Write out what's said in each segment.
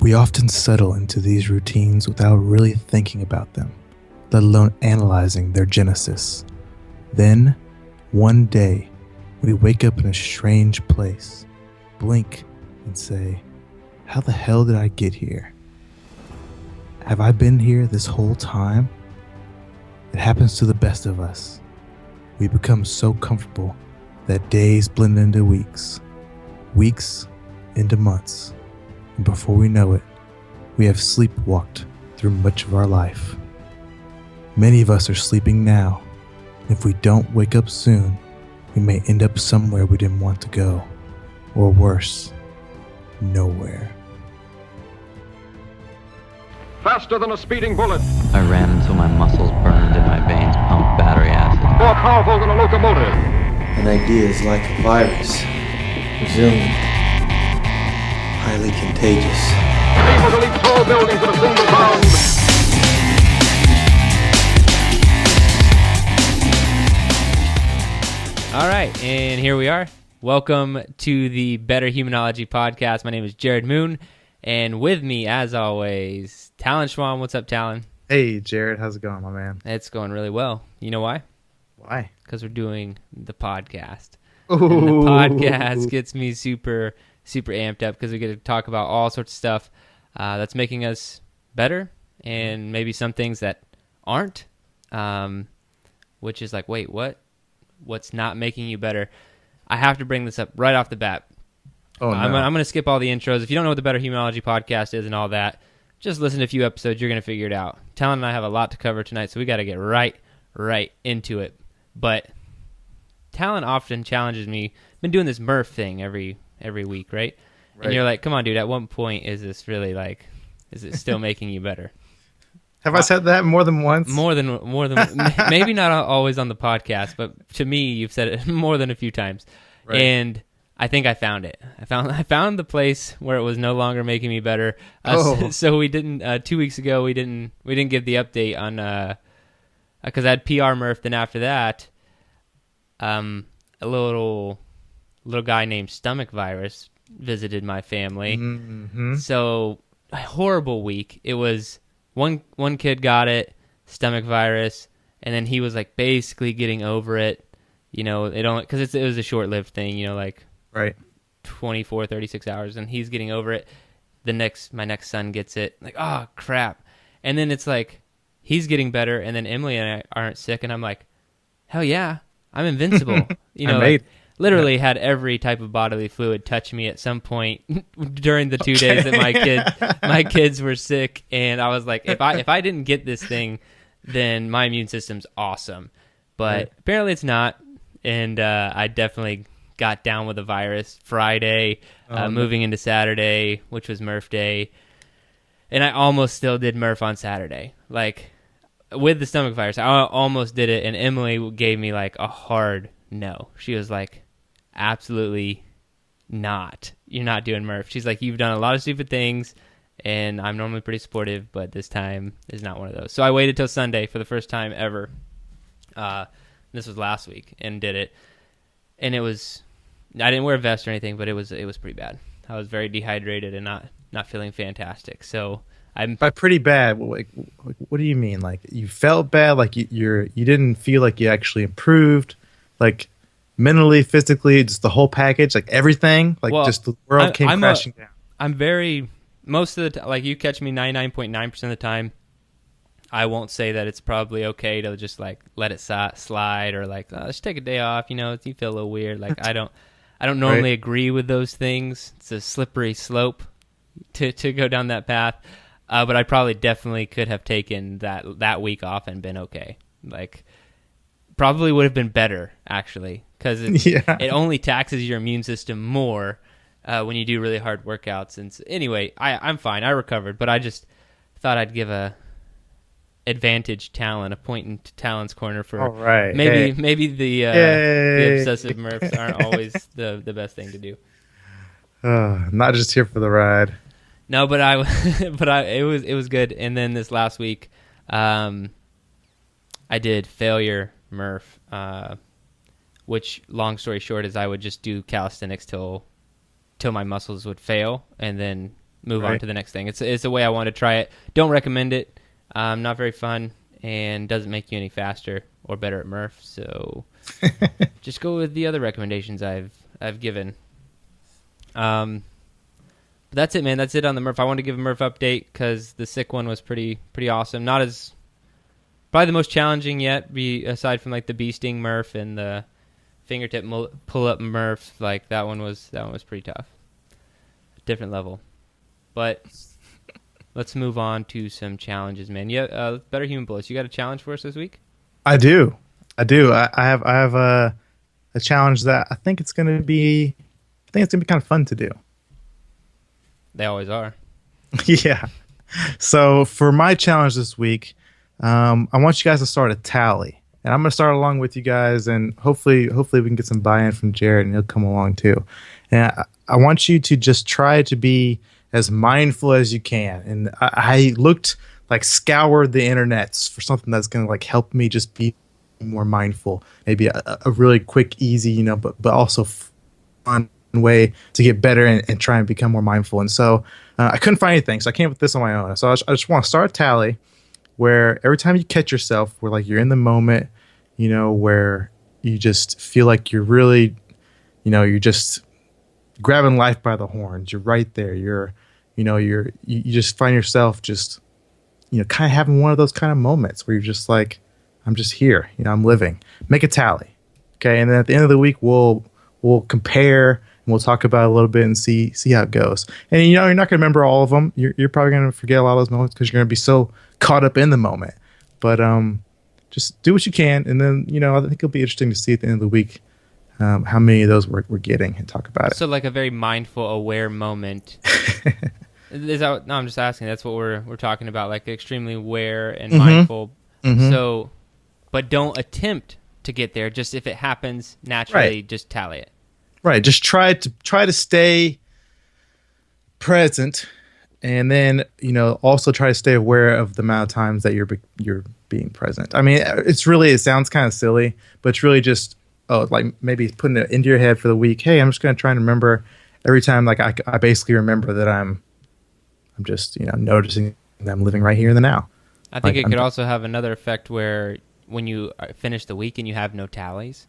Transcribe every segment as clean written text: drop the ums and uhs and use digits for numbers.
We often settle into these routines without really thinking about them, let alone analyzing their genesis. Then, one day, we wake up in a strange place, blink, and say, "How the hell did I get here? Have I been here this whole time?" It happens to the best of us. We become so comfortable that days blend into weeks, weeks into months, and before we know it, we have sleepwalked through much of our life. Many of us are sleeping now. If we don't wake up soon, we may end up somewhere we didn't want to go, or worse, nowhere. Faster than a speeding bullet. I ran until my muscles burned and my veins pumped battery acid. More powerful than a locomotive. An idea is like a virus, resilient, highly contagious. Able to leap tall buildings at a single bound. All right, and here we are. Welcome to the Better Humanology podcast. My name is Jerred Moon, and with me, as always, Talon Schwan. What's up, Talon? Hey, Jerred, how's it going, my man? It's going really well. You know why? Why? Because we're doing the podcast. Ooh. And the podcast gets me super amped up because we get to talk about all sorts of stuff that's making us better, and maybe some things that aren't, which is like, wait, what? What's not making you better? I have to bring this up right off the bat. Oh, no. I'm going to skip all the intros. If you don't know what the Better Humanology podcast is and all that, just listen to a few episodes. You're going to figure it out. Talon and I have a lot to cover tonight, so we got to get right into it. But Talon often challenges me. Been doing this Murph thing every week, right? And you're like, come on, dude, at what point is this really like, is it still making you better? Have I said that more than once? More than maybe not always on the podcast, but to me, you've said it more than a few times. Right. And I think I found it. I found the place where it was no longer making me better. So we didn't 2 weeks ago. We didn't give the update on because I had PR Murph. Then after that, a little guy named Stomach Virus visited my family. Mm-hmm. So a horrible week. It was. One kid got it, stomach virus, and then he was like basically getting over it. You know, because it was a short-lived thing. You know, like right, 24, 36 hours, and he's getting over it. My next son gets it. Like, oh crap! And then it's like he's getting better, and then Emily and I aren't sick, and I'm like, hell yeah, I'm invincible. You know, like, literally had every type of bodily fluid touch me at some point during the 2 days that my kids were sick, and I was like, if I didn't get this thing, then my immune system's awesome. But apparently it's not, and I definitely got down with the virus Friday, moving into Saturday, which was Murph Day, and I almost still did Murph on Saturday, like with the stomach virus. I almost did it, and Emily gave me like a hard no. She was like, absolutely not. You're not doing Murph. She's like, you've done a lot of stupid things, and I'm normally pretty supportive, but this time is not one of those. So I waited till Sunday for the first time ever. This was last week, and did it. And I didn't wear a vest or anything, but it was pretty bad. I was very dehydrated and not feeling fantastic. So by pretty bad, what do you mean? Like you felt bad? Like you didn't feel like you actually improved? Like mentally, physically, just the whole package, like everything, like just the world came crashing down. I'm very, most of the time, like you catch me 99.9% of the time, I won't say that it's probably okay to just like let it slide or like, let's take a day off, you know, you feel a little weird. Like I don't normally agree with those things. It's a slippery slope to go down that path. But I probably definitely could have taken that week off and been okay. Like, probably would have been better, actually, because it only taxes your immune system more when you do really hard workouts. And so, anyway, I'm fine. I recovered, but I just thought I'd give a point into Talon's corner for maybe the obsessive Murphs aren't always the best thing to do. Not just here for the ride. No, but it was good. And then this last week, I did failure Murph, which, long story short, is I would just do calisthenics till my muscles would fail, and then move on to the next thing. It's a way I want to try it. Don't recommend it. Not very fun and doesn't make you any faster or better at Murph. So just go with the other recommendations I've given. But that's it, man. That's it on the Murph. I want to give a Murph update because the sick one was pretty awesome. Not as probably the most challenging yet, aside from like the bee sting Murph and the fingertip pull up Murph. Like that one was pretty tough. Different level. But let's move on to some challenges, man. Yeah, Better Human Bullets. You got a challenge for us this week? I do. I have a challenge that I think it's gonna be kind of fun to do. They always are. Yeah. So for my challenge this week, I want you guys to start a tally, and I'm gonna start along with you guys, and hopefully we can get some buy-in from Jerred, and he'll come along too. And I want you to just try to be as mindful as you can. And I looked, like, scoured the internets for something that's going to like help me just be more mindful. Maybe a really quick, easy, but also fun way to get better and try and become more mindful. And so I couldn't find anything, so I came up with this on my own. So I just want to start a tally where every time you catch yourself, where like you're in the moment, where you just feel like you're really, you're just grabbing life by the horns. You're right there. You just find yourself just, kind of having one of those kind of moments where you're just like, I'm just here. I'm living. Make a tally, okay? And then at the end of the week, we'll compare and we'll talk about it a little bit and see how it goes. And you're not going to remember all of them. You're probably going to forget a lot of those moments because you're going to be so caught up in the moment. But just do what you can, and then I think it'll be interesting to see at the end of the week how many of those we're getting and talk about it. So like a very mindful, aware moment. No, I'm just asking. That's what we're talking about, like extremely aware and mindful. Mm-hmm. So, but don't attempt to get there. Just if it happens naturally, just tally it. Right. Just try to stay present, and then also try to stay aware of the amount of times that you're being present. I mean, it sounds kind of silly, but it's really just like maybe putting it into your head for the week. Hey, I'm just going to try and remember every time. Like I basically remember that I'm just noticing that I'm living right here in the now. I think it could also have another effect where when you finish the week and you have no tallies,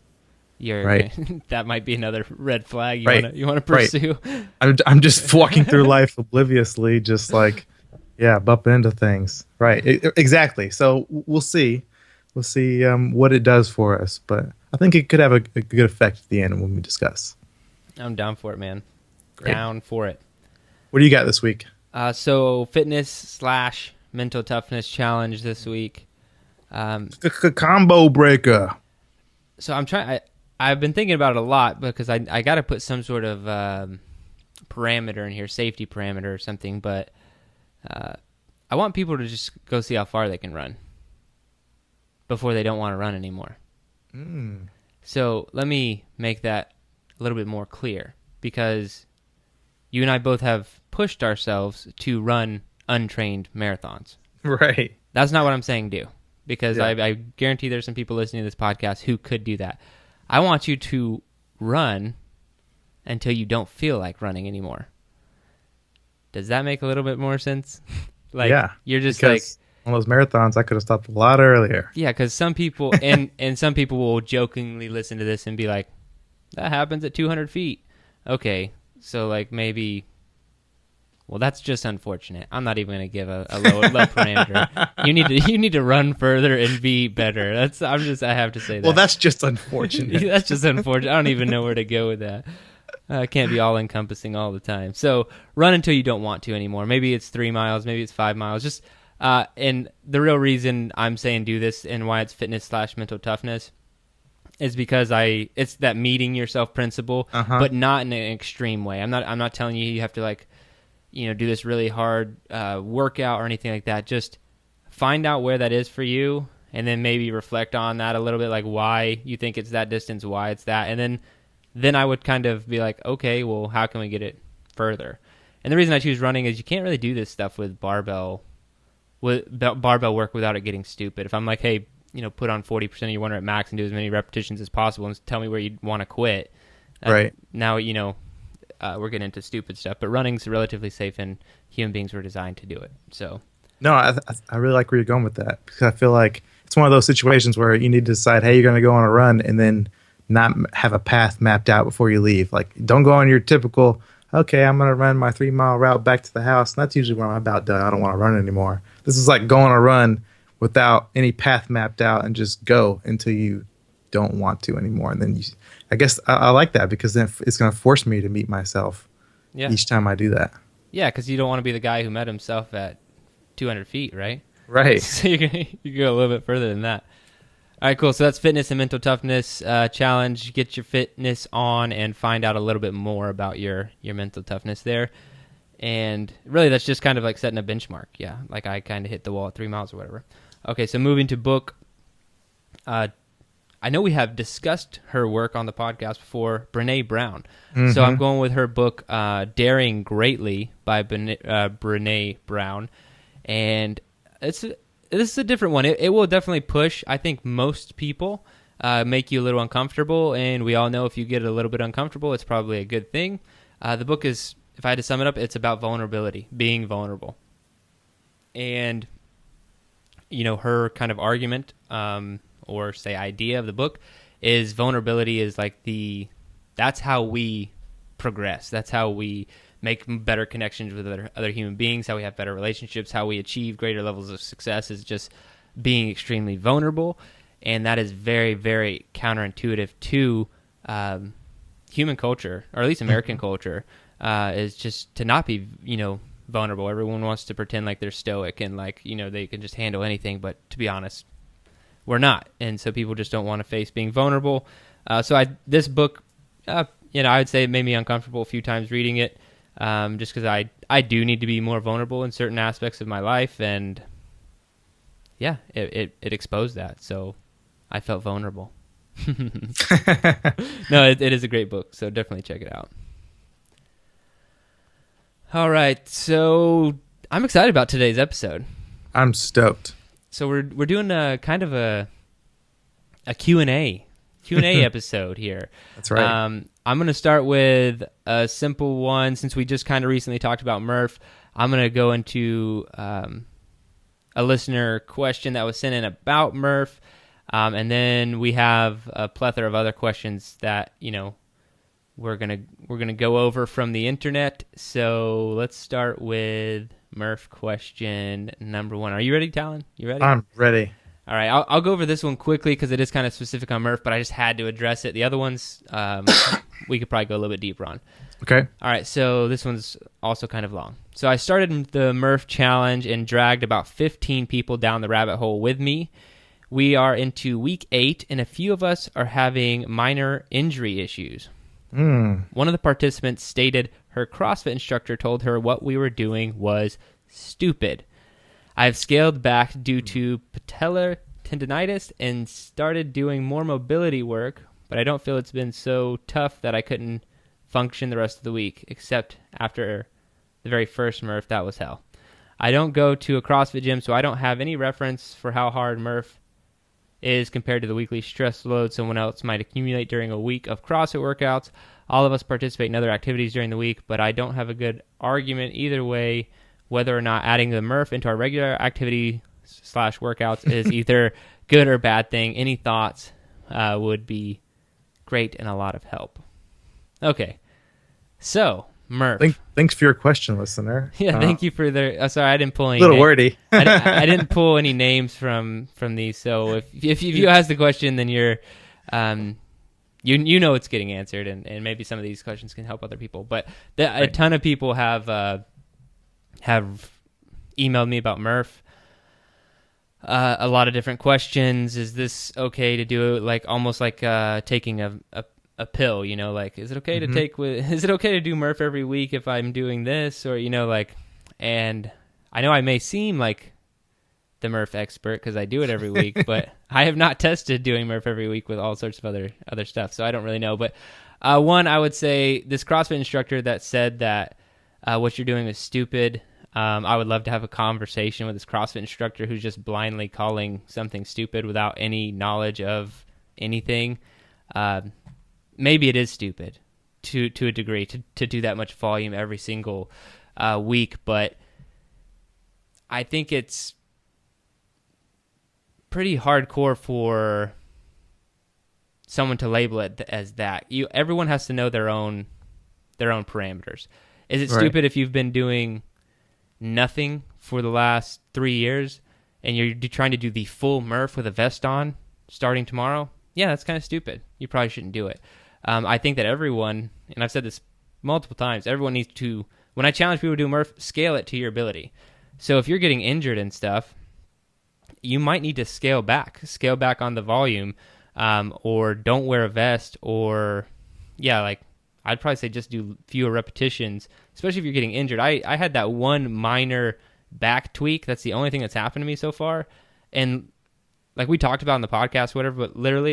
that might be another red flag you want to pursue. Right. I'm just walking through life obliviously, just like bumping into things. Right, exactly. So we'll see what it does for us, but I think it could have a good effect at the end when we discuss. I'm down for it, man. Great. Down for it. What do you got this week? So fitness/mental toughness challenge this week. Combo breaker. So I'm trying. I've been thinking about it a lot because I got to put some sort of parameter in here, safety parameter or something. But I want people to just go see how far they can run before they don't want to run anymore. So let me make that a little bit more clear, because you and I both have pushed ourselves to run untrained marathons. Right. That's not what I'm saying do, because I guarantee there's some people listening to this podcast who could do that. I want you to run until you don't feel like running anymore. Does that make a little bit more sense? You're just like... On those marathons, I could have stopped a lot earlier. Yeah, because some people, and some people will jokingly listen to this and be like, that happens at 200 feet. Okay, so like maybe, well, that's just unfortunate. I'm not even going to give a low parameter. You need to run further and be better. I have to say that. Well, that's just unfortunate. That's just unfortunate. I don't even know where to go with that. It can't be all encompassing all the time. So run until you don't want to anymore. Maybe it's 3 miles, maybe it's 5 miles. Just and the real reason I'm saying do this and why it's fitness/mental toughness is because it's that meeting yourself principle, but not in an extreme way. I'm not telling you have to do this really hard workout or anything like that. Just find out where that is for you, and then maybe reflect on that a little bit, like why you think it's that distance, why it's that, and then I would kind of be like, okay, well, how can we get it further? And the reason I choose running is you can't really do this stuff with barbell work without it getting stupid. If I'm like, hey, put on 40% of your 1 rep max and do as many repetitions as possible and tell me where you want to quit. Right. Now, we're getting into stupid stuff. But running's relatively safe, and human beings were designed to do it. So, No, I really like where you're going with that, because I feel like it's one of those situations where you need to decide, hey, you're going to go on a run, and then not have a path mapped out before you leave. Like, don't go on your typical, okay, I'm going to run my 3-mile route back to the house. And that's usually when I'm about done. I don't want to run anymore. This is like go on a run without any path mapped out and just go until you don't want to anymore. And then I guess I like that, because then it's going to force me to meet myself each time I do that. Yeah, because you don't want to be the guy who met himself at 200 feet, right? Right. So you go a little bit further than that. All right, cool. So that's fitness and mental toughness challenge. Get your fitness on and find out a little bit more about your mental toughness there. And really, that's just kind of like setting a benchmark. Yeah, like I kind of hit the wall at 3 miles or whatever. Okay, so moving to book. I know we have discussed her work on the podcast before, Brené Brown. Mm-hmm. So I'm going with her book, Daring Greatly by Brené Brown. And this is a different one. It will definitely push, I think, most people, make you a little uncomfortable. And we all know if you get a little bit uncomfortable, it's probably a good thing. The book is, if I had to sum it up, it's about vulnerability, being vulnerable. And, her kind of argument, or say idea of the book is vulnerability is like that's how we progress. That's how we make better connections with other human beings, how we have better relationships, how we achieve greater levels of success is just being extremely vulnerable. And that is very, very counterintuitive to human culture, or at least American culture, is just to not be, vulnerable. Everyone wants to pretend like they're stoic and like, they can just handle anything. But to be honest, we're not. And so people just don't want to face being vulnerable. This book, I would say it made me uncomfortable a few times reading it, just because I do need to be more vulnerable in certain aspects of my life. And yeah, it exposed that. So I felt vulnerable. No, it is a great book. So definitely check it out. All right. So I'm excited about today's episode. I'm stoked. So we're doing a kind of a Q&A episode here. That's right. I'm going to start with a simple one. Since we just kind of recently talked about Murph, I'm going to go into a listener question that was sent in about Murph, and then we have a plethora of other questions that we're gonna go over from the internet. So let's start with Murph question number 1. Are you ready, Talon? You ready? I'm ready. All right, I'll go over this one quickly because it is kind of specific on Murph, but I just had to address it. The other ones, we could probably go a little bit deeper on. Okay. All right, so this one's also kind of long. So I started the Murph challenge and dragged about 15 people down the rabbit hole with me. We are into week 8, and a few of us are having minor injury issues. One of the participants stated her CrossFit instructor told her what we were doing was stupid. I've scaled back due to patellar tendonitis and started doing more mobility work, but I don't feel it's been so tough that I couldn't function the rest of the week, except after the very first Murph. That was hell. I don't go to a CrossFit gym, so I don't have any reference for how hard Murph is compared to the weekly stress load someone else might accumulate during a week of CrossFit workouts. All of us participate in other activities during the week, but I don't have a good argument either way whether or not adding the Murph into our regular activity / workouts is either good or bad thing. Any thoughts would be great and a lot of help. Okay, so Murph. Thanks for your question, listener. Yeah, thank you for the. Sorry, I didn't pull any. A little wordy. I didn't pull any names from these. So if you ask the question, then you're, you know it's getting answered, and maybe some of these questions can help other people. But a ton of people have emailed me about Murph. A lot of different questions. Is this okay to do it? Like almost like taking a pill, like, is it okay to take is it okay to do Murph every week if I'm doing this, or, and I know I may seem like the Murph expert because I do it every week, but I have not tested doing Murph every week with all sorts of other stuff. So I don't really know. But one, I would say this CrossFit instructor that said that what you're doing is stupid. I would love to have a conversation with this CrossFit instructor who's just blindly calling something stupid without any knowledge of anything. Maybe it is stupid. to a degree to do that much volume every single week, but I think it's pretty hardcore for someone to label it as that. Everyone has to know their own parameters. Is it stupid if you've been doing nothing for the last 3 years and you're trying to do the full Murph with a vest on starting tomorrow? Yeah, that's kind of stupid. You probably shouldn't do it. I think that everyone, and I've said this multiple times, everyone needs to, when I challenge people to do Murph, scale it to your ability. So if you're getting injured and stuff, you might need to scale back on the volume, or don't wear a vest, or I'd probably say just do fewer repetitions, especially if you're getting injured. I had that one minor back tweak. That's the only thing that's happened to me so far. And like we talked about in the podcast, whatever, but literally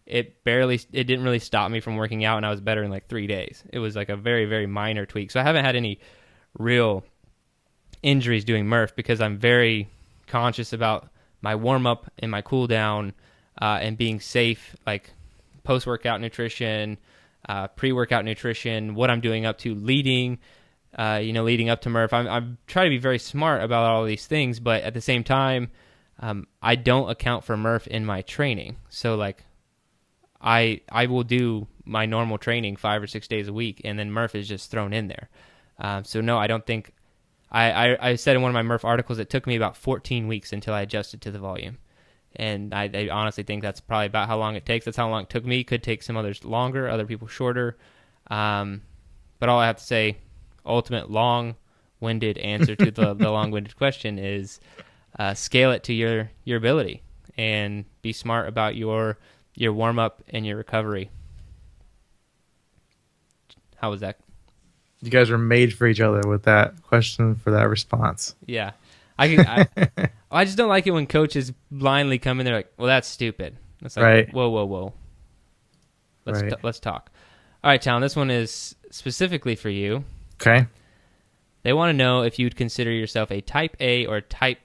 it didn't really stop me from working out, and I was better in 3 days. It was a very, very minor tweak. So I haven't had any real injuries doing Murph because I'm very conscious about my warm-up and my cool-down, and being safe, post-workout nutrition, pre-workout nutrition, what I'm doing up to leading up to Murph. I'm trying to be very smart about all of these things, but at the same time, I don't account for Murph in my training. So I will do my normal training 5 or 6 days a week, and then Murph is just thrown in there. So no, I don't think, I said in one of my Murph articles, it took me about 14 weeks until I adjusted to the volume. And I honestly think that's probably about how long it takes. That's how long it took me. Could take some others longer, other people shorter. But all I have to say, ultimate long-winded answer to the long-winded question is scale it to your ability and be smart about your warm-up and your recovery. How was that? You guys were made for each other with that question, for that response. Yeah. I just don't like it when coaches blindly come in there well, that's stupid. It's right. Whoa. Let's talk. All right, Talon, this one is specifically for you. Okay. They want to know if you'd consider yourself a type A or type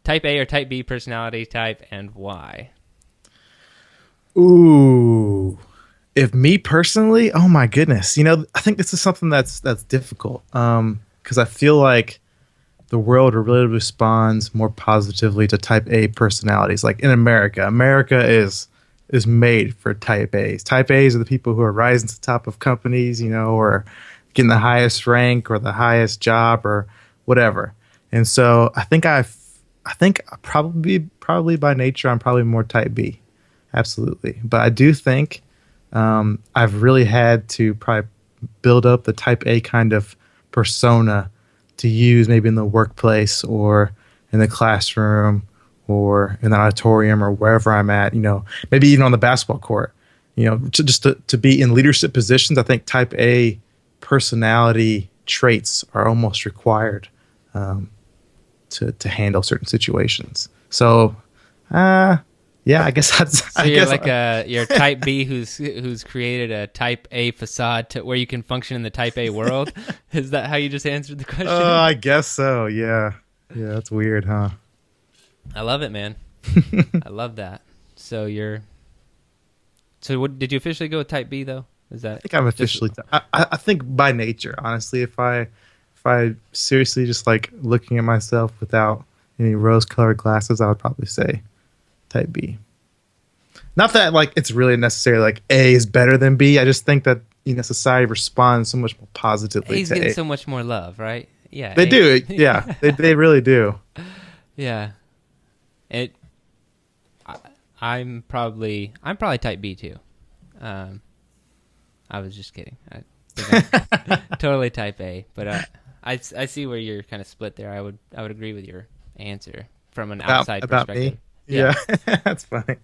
A or type B personality type, and why. Ooh. If me personally, oh my goodness. I think this is something that's difficult. Because I feel like the world really responds more positively to type A personalities. Like in America is made for type A's. Type A's are the people who are rising to the top of companies, or getting the highest rank or the highest job or whatever. And so I think probably by nature I'm probably more type B. Absolutely. But I do think I've really had to probably build up the type A kind of persona to use maybe in the workplace or in the classroom or in the auditorium or wherever I'm at, maybe even on the basketball court, to be in leadership positions. I think type A personality traits are almost required to handle certain situations. So, I guess that's. So you're type B who's created a type A facade where you can function in the type A world. Is that how you just answered the question? I guess so. Yeah, that's weird, huh? I love it, man. I love that. So what did you officially go with type B though? Is that? I think I'm officially. I think by nature, honestly, if I seriously just looking at myself without any rose-colored glasses, I would probably say type B. Not that it's really necessarily A is better than B. I just think that society responds so much more positively. A's getting so much more love, right? Yeah, they do. Yeah, they really do. Yeah, I'm probably type B too. I was just kidding. I think I'm totally type A, but I see where you're kind of split there. I would agree with your answer from an outside perspective. Me? Yeah. That's funny.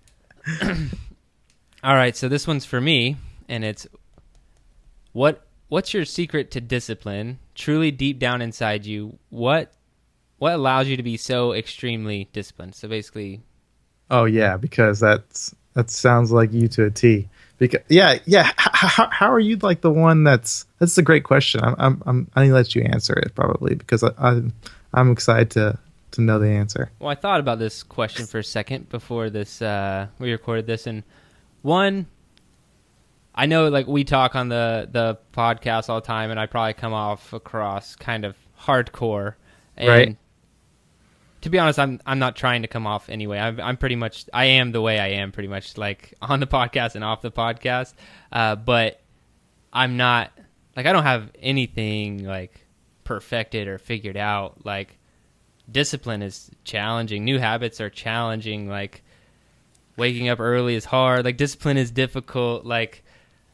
All right, so this one's for me, and it's what's your secret to discipline? Truly deep down inside you, what allows you to be so extremely disciplined? So basically, oh yeah, because that sounds like you to a T. Because how are you the one that's a great question. I need to let you answer it probably because I'm excited to know the answer. Well, I thought about this question for a second before this we recorded this, and one, I know, like, we talk on the podcast all the time, and I probably come off across kind of hardcore. And Right. to be honest, I'm not trying to come off anyway. I'm pretty much, I am the way I am, pretty much, like, on the podcast and off the podcast. But I'm not, like, I don't have anything, like, perfected or figured out. Like, discipline is challenging. New habits are challenging. Like, waking up early is hard. Like, discipline is difficult. Like,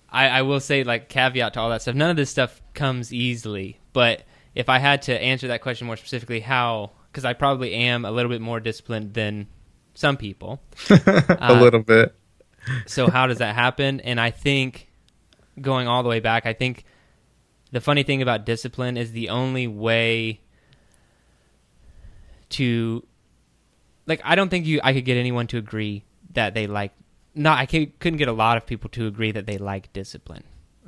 I will say, like, caveat to all that stuff, none of this stuff comes easily. But if I had to answer that question more specifically, how, because I probably am a little bit more disciplined than some people. A little bit. So how does that happen? And I think, going all the way back, I think the funny thing about discipline is the only way to, like, I don't think I could get anyone to agree that they like, couldn't get a lot of people to agree that they like discipline.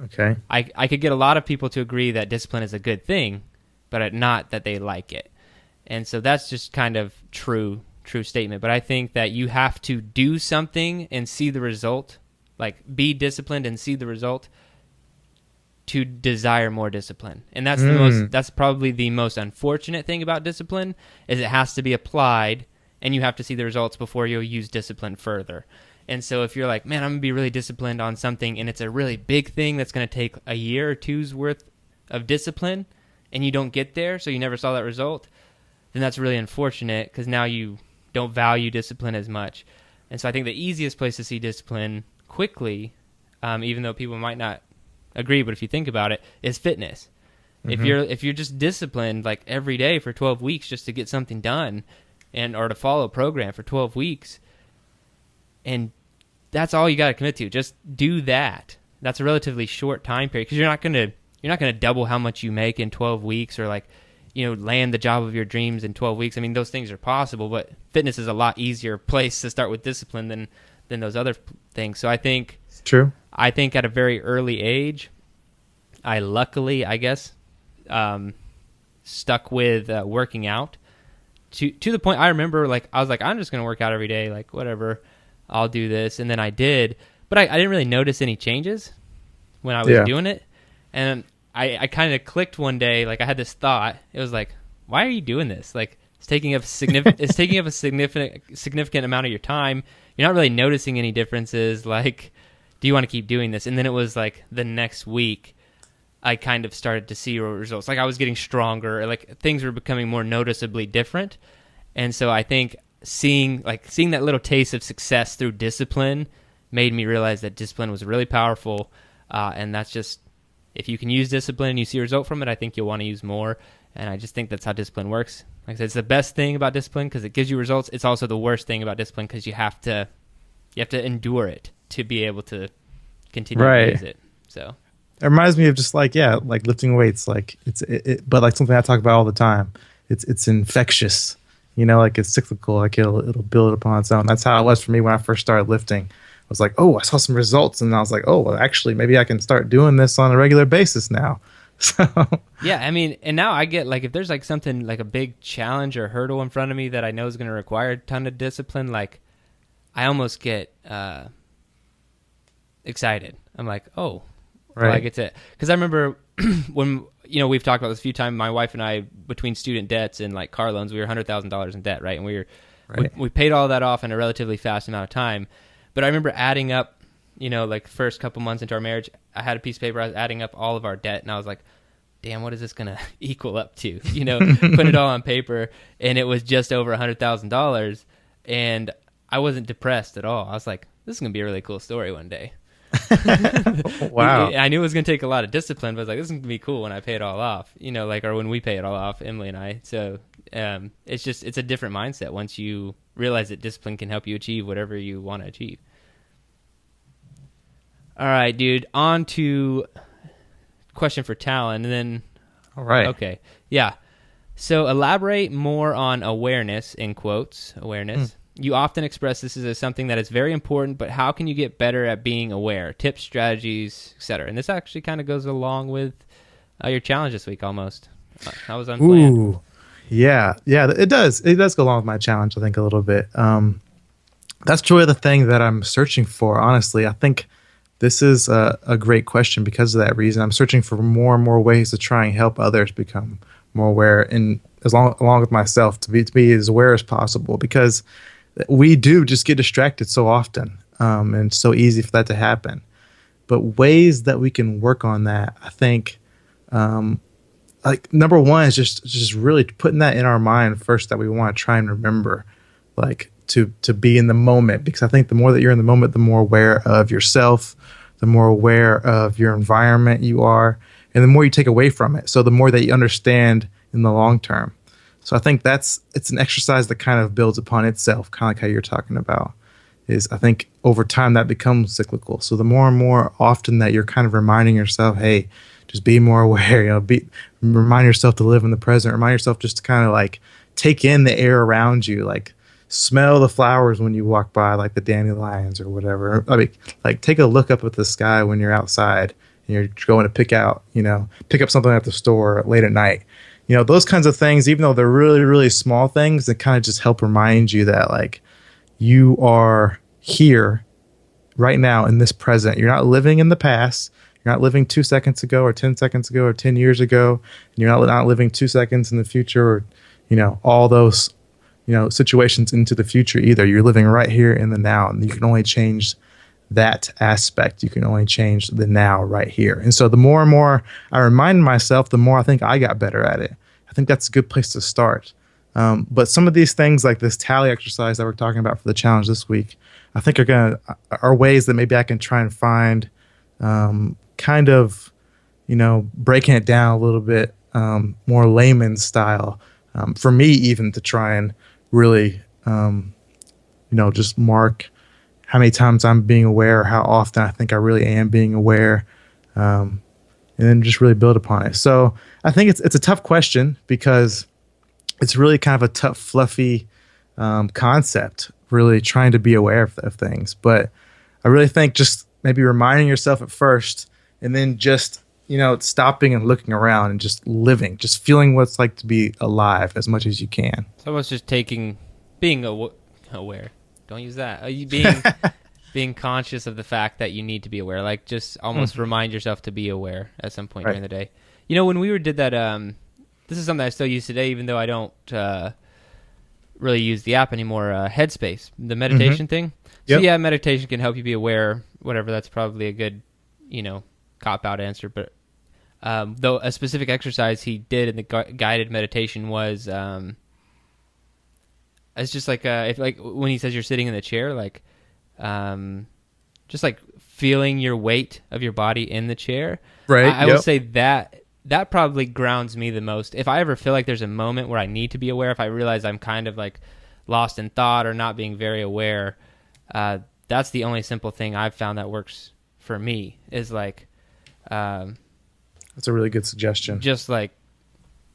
Okay. I could get a lot of people to agree that discipline is a good thing, but not that they like it. And so that's just kind of true statement. But I think that you have to do something and see the result, like be disciplined and see the result to desire more discipline. And that's that's probably the most unfortunate thing about discipline, is it has to be applied and you have to see the results before you'll use discipline further. And so if you're like, man, I'm going to be really disciplined on something, and it's a really big thing that's going to take a year or two's worth of discipline, and you don't get there, so you never saw that result, then that's really unfortunate, because now you don't value discipline as much. And so I think the easiest place to see discipline quickly, even though people might not agree, but if you think about it, is fitness. Mm-hmm. If you're just disciplined, like, every day for 12 weeks just to get something done, or to follow a program for 12 weeks, and that's all you got to commit to. Just do that. That's a relatively short time period, because you're not gonna double how much you make in 12 weeks, or, like, land the job of your dreams in 12 weeks. I mean, those things are possible, but fitness is a lot easier place to start with discipline than those other things. So I think It's true. I think at a very early age, I luckily, I guess, stuck with working out to the point. I remember, like, I was like, I'm just gonna work out every day, like, whatever, I'll do this. And then I did, but I didn't really notice any changes when I was doing it. And I kind of clicked one day, like, I had this thought. It was like, why are you doing this? Like, it's taking up a significant amount of your time. You're not really noticing any differences. Like, do you want to keep doing this? And then it was like the next week, I kind of started to see results. Like, I was getting stronger. Like, things were becoming more noticeably different. And so I think seeing that little taste of success through discipline made me realize that discipline was really powerful. And that's just, if you can use discipline and you see a result from it, I think you'll want to use more. And I just think that's how discipline works. Like I said, it's the best thing about discipline because it gives you results. It's also the worst thing about discipline because you have to endure it to be able to continue to use it. So it reminds me of just like lifting weights. Like but like something I talk about all the time. It's infectious. Like it's cyclical. Like it'll build upon its own. That's how it was for me when I first started lifting. I was like, oh, I saw some results, and I was like, oh, well, actually, maybe I can start doing this on a regular basis now. So yeah, I mean, and now I get, like, if there's like something like a big challenge or hurdle in front of me that I know is going to require a ton of discipline, like I almost get excited. I'm like, oh, well, I get to, because I remember when we've talked about this a few times. My wife and I, between student debts and like car loans, we were $100,000 in debt, right? And we paid all that off in a relatively fast amount of time. But I remember adding up, like first couple months into our marriage, I had a piece of paper, I was adding up all of our debt, and I was like, damn, what is this going to equal up to? Put it all on paper, and it was just over $100,000, and I wasn't depressed at all. I was like, this is going to be a really cool story one day. Wow. I knew it was going to take a lot of discipline, but I was like, this is going to be cool when I pay it all off, or when we pay it all off, Emily and I. So it's a different mindset once you realize that discipline can help you achieve whatever you want to achieve. All right, dude, on to question for Talon, and then... All right. Okay, yeah. So elaborate more on awareness, in quotes, awareness. You often express this as something that is very important, but how can you get better at being aware? Tips, strategies, etc. And this actually kind of goes along with your challenge this week almost. That was unplanned. Ooh, yeah, it does. It does go along with my challenge, I think, a little bit. That's truly the thing that I'm searching for, honestly. I think this is a great question because of that reason. I'm searching for more and more ways to try and help others become more aware, and along with myself to be as aware as possible, because we do just get distracted so often, and it's so easy for that to happen. But ways that we can work on that, I think, like number one is just really putting that in our mind first, that we want to try and remember, like to be in the moment, because I think the more that you're in the moment, the more aware of yourself, the more aware of your environment you are, and the more you take away from it. So the more that you understand in the long term. So I think it's an exercise that kind of builds upon itself, kind of like how you're talking about. Is I think over time that becomes cyclical. So the more and more often that you're kind of reminding yourself, hey, just be more aware, remind yourself to live in the present, remind yourself just to kind of like take in the air around you, like smell the flowers when you walk by, like the dandelions or whatever. I mean, like take a look up at the sky when you're outside and you're going to pick up something at the store late at night. Those kinds of things, even though they're really, really small things, that kind of just help remind you that like you are here right now in this present. You're not living in the past. You're not living 2 seconds ago or 10 seconds ago or 10 years ago. And you're not living 2 seconds in the future or, all those, situations into the future either. You're living right here in the now, and you can only change that aspect. You can only change the now right here. And so the more and more I remind myself, the more I think I got better at it. I think that's a good place to start. But some of these things, like this tally exercise that we're talking about for the challenge this week, I think are ways that maybe I can try and find kind of, breaking it down a little bit more layman style for me, even to try and really, just mark how many times I'm being aware, how often I think I really am being aware, and then just really build upon it. So I think it's a tough question because it's really kind of a tough, fluffy concept, really trying to be aware of things. But I really think just maybe reminding yourself at first, and then just, stopping and looking around and just living, just feeling what it's like to be alive as much as you can. It's almost just being aware. Don't use that. Being conscious of the fact that you need to be aware. Like just almost remind yourself to be aware at some point during the day. When we did that, this is something I still use today, even though I don't really use the app anymore. Headspace, the meditation thing. So yeah, meditation can help you be aware. Whatever. That's probably a good, cop-out answer. But though a specific exercise he did in the guided meditation was, it's just like if like when he says you're sitting in the chair, like just like feeling your weight of your body in the chair. Right. I would say that probably grounds me the most. If I ever feel like there's a moment where I need to be aware, if I realize I'm kind of like lost in thought or not being very aware, that's the only simple thing I've found that works for me is like, that's a really good suggestion. Just like,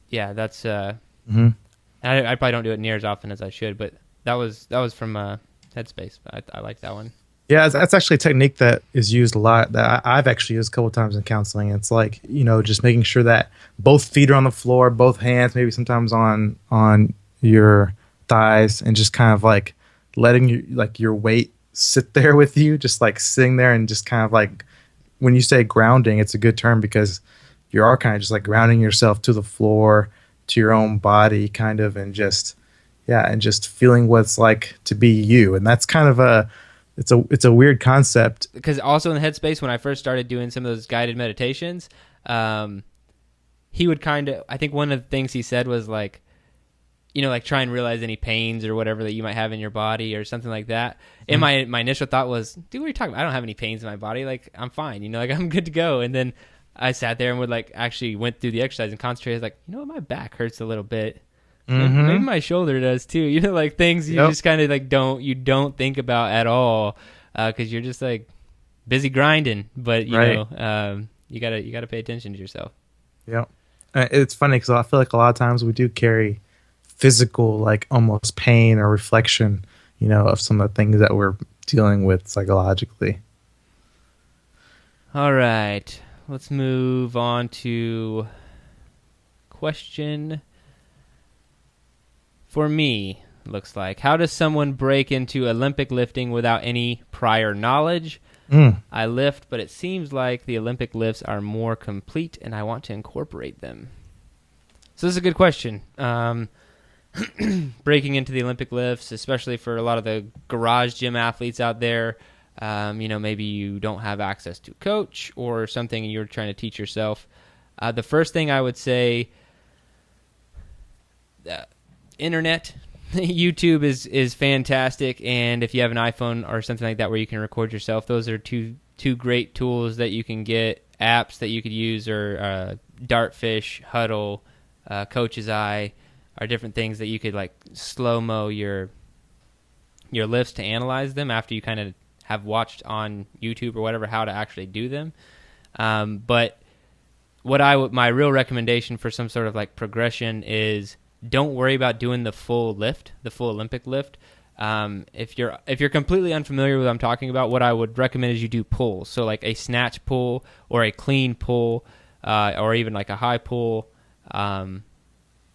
yeah, that's, I probably don't do it near as often as I should, but that was from Headspace. I like that one. Yeah, that's actually a technique that is used a lot that I've actually used a couple of times in counseling. It's like, just making sure that both feet are on the floor, both hands, maybe sometimes on your thighs, and just kind of like letting your weight sit there with you, just like sitting there and just kind of like, when you say grounding, it's a good term because you are kind of just like grounding yourself to the floor, to your own body kind of, and just feeling what it's like to be you. And that's kind of it's a weird concept. Because also in the Headspace, when I first started doing some of those guided meditations, he would kind of, I think one of the things he said was like, like try and realize any pains or whatever that you might have in your body or something like that. And my initial thought was, dude, what are you talking about? I don't have any pains in my body. Like, I'm fine, like I'm good to go. And then I sat there and would like actually went through the exercise and concentrated, like, what, my back hurts a little bit. Maybe my shoulder does too. Like things you just kind of like don't think about at all because you're just like busy grinding. But you gotta pay attention to yourself. Yeah, it's funny because I feel like a lot of times we do carry physical, like almost pain or reflection, of some of the things that we're dealing with psychologically. All right, let's move on to question. For me, looks like, how does someone break into Olympic lifting without any prior knowledge? I lift, but it seems like the Olympic lifts are more complete, and I want to incorporate them. So this is a good question. Breaking into the Olympic lifts, especially for a lot of the garage gym athletes out there, maybe you don't have access to a coach or something and you're trying to teach yourself. The first thing I would say, internet, YouTube is fantastic, and if you have an iPhone or something like that where you can record yourself, those are two great tools that you can get. Apps that you could use are Dartfish, Huddle, Coach's Eye, are different things that you could like slow-mo your lifts to analyze them after you kind of have watched on YouTube or whatever how to actually do them. But my real recommendation for some sort of like progression is don't worry about doing the full lift, the full Olympic lift. If you're completely unfamiliar with what I'm talking about, what I would recommend is you do pulls. So like a snatch pull or a clean pull, or even like a high pull.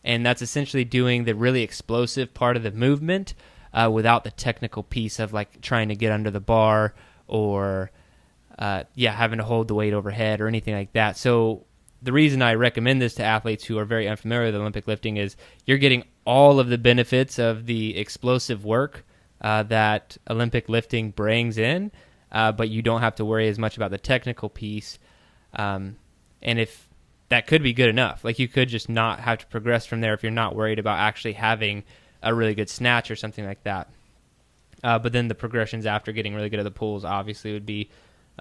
And that's essentially doing the really explosive part of the movement without the technical piece of like trying to get under the bar or having to hold the weight overhead or anything like that. So the reason I recommend this to athletes who are very unfamiliar with Olympic lifting is you're getting all of the benefits of the explosive work that Olympic lifting brings in, but you don't have to worry as much about the technical piece. And if that could be good enough. Like you could just not have to progress from there if you're not worried about actually having a really good snatch or something like that. But then the progressions after getting really good at the pulls obviously would be,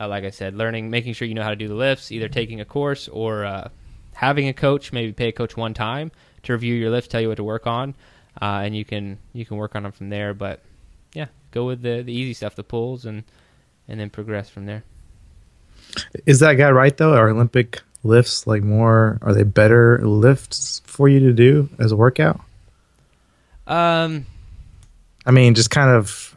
like I said, making sure you know how to do the lifts, either taking a course or having a coach, maybe pay a coach one time to review your lifts, tell you what to work on, and you can work on them from there. But yeah, go with the easy stuff, the pulls, and then progress from there. Is that guy right though? Are Olympic lifts are they better lifts for you to do as a workout? I mean, just kind of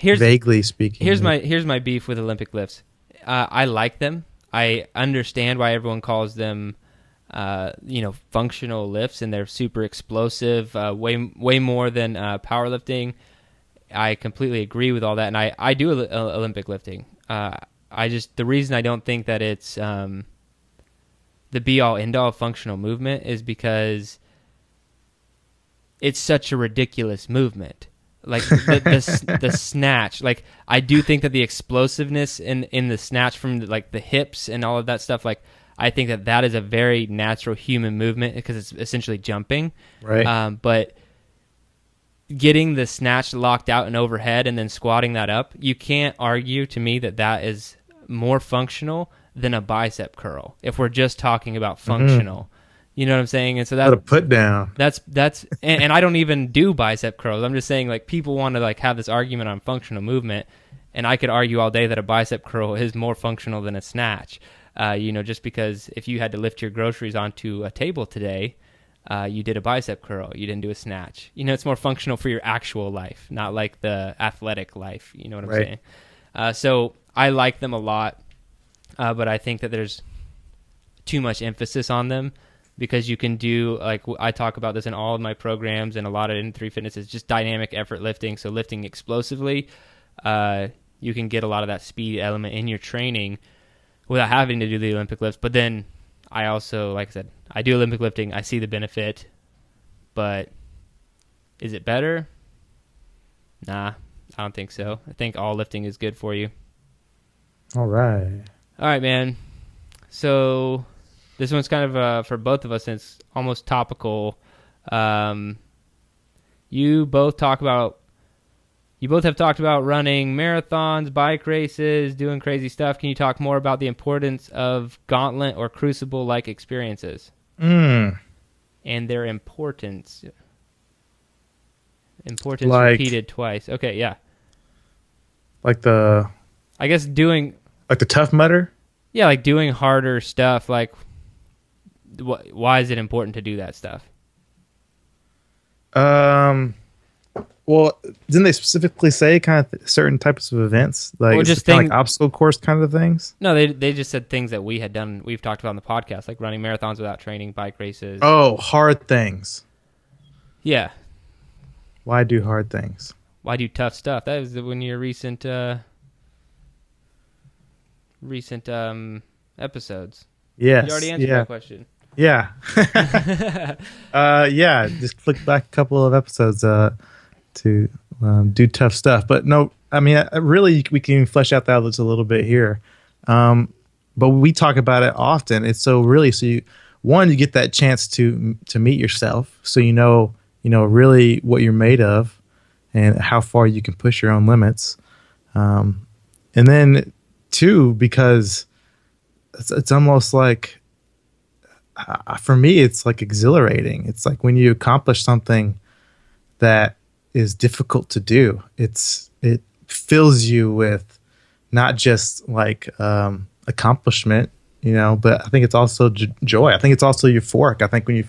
vaguely speaking. Here's my beef with Olympic lifts. I like them. I understand why everyone calls them functional lifts, and they're super explosive, way more than powerlifting. I completely agree with all that, and I do Olympic lifting. The reason I don't think that it's the be-all, end-all functional movement is because it's such a ridiculous movement. Like the snatch. Like I do think that the explosiveness in the snatch from like the hips and all of that stuff, like I think that is a very natural human movement because it's essentially jumping. Right. But getting the snatch locked out and overhead and then squatting that up, you can't argue to me that is more functional than a bicep curl if we're just talking about functional. Mm-hmm. You know what I'm saying? And so that's a put down. That's and I don't even do bicep curls. I'm just saying like people want to like have this argument on functional movement, and I could argue all day that a bicep curl is more functional than a snatch. Just because if you had to lift your groceries onto a table today, you did a bicep curl, you didn't do a snatch. It's more functional for your actual life, not like the athletic life. You know what I'm saying? So I like them a lot. But I think that there's too much emphasis on them because you can do, like I talk about this in all of my programs and a lot of N3 Fitness is just dynamic effort lifting. So lifting explosively, you can get a lot of that speed element in your training without having to do the Olympic lifts. But then I also, like I said, I do Olympic lifting. I see the benefit, but is it better? Nah, I don't think so. I think all lifting is good for you. All right. All right, man. So this one's kind of for both of us, and it's almost topical. You both have talked about running marathons, bike races, doing crazy stuff. Can you talk more about the importance of gauntlet or crucible-like experiences? And their importance. Importance repeated twice. Okay, yeah. Like I guess doing... Like the Tough Mudder? Yeah, like doing harder stuff. Like, why is it important to do that stuff? Well, didn't they specifically say kind of certain types of events? Like, just like obstacle course kind of things? No, they just said things that we've talked about on the podcast, like running marathons without training, bike races. Oh, hard things. Yeah. Why do hard things? Why do tough stuff? That was one of your recent... recent episodes. Yes. You already answered yeah. that question. Yeah. Yeah. Just click back a couple of episodes to do tough stuff. But no, I mean, really, we can flesh out that just a little bit here. But we talk about it often. It's so you get that chance to meet yourself, so you know really what you're made of and how far you can push your own limits. And then two, because it's almost like, for me, it's like exhilarating. It's like when you accomplish something that is difficult to do, it fills you with not just like accomplishment, but I think it's also joy. I think it's also euphoric. I think when I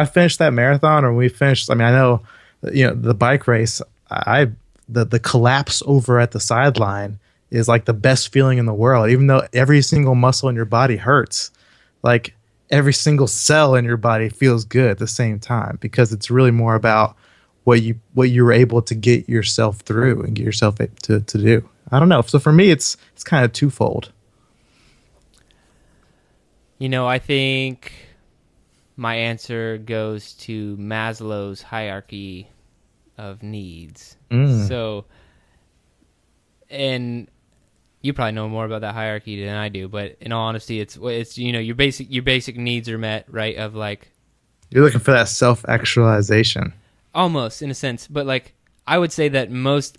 finished that marathon, or when we finished, I mean, I know, the bike race, the collapse over at the sideline is like the best feeling in the world, even though every single muscle in your body hurts. Like every single cell in your body feels good at the same time, because it's really more about what you were able to get yourself through and get yourself to do. I don't know. So for me, it's kind of twofold. I think my answer goes to Maslow's hierarchy of needs. So, and you probably know more about that hierarchy than I do, but in all honesty, it's your basic needs are met, right? Of like, you're looking for that self-actualization. Almost, in a sense, but like I would say that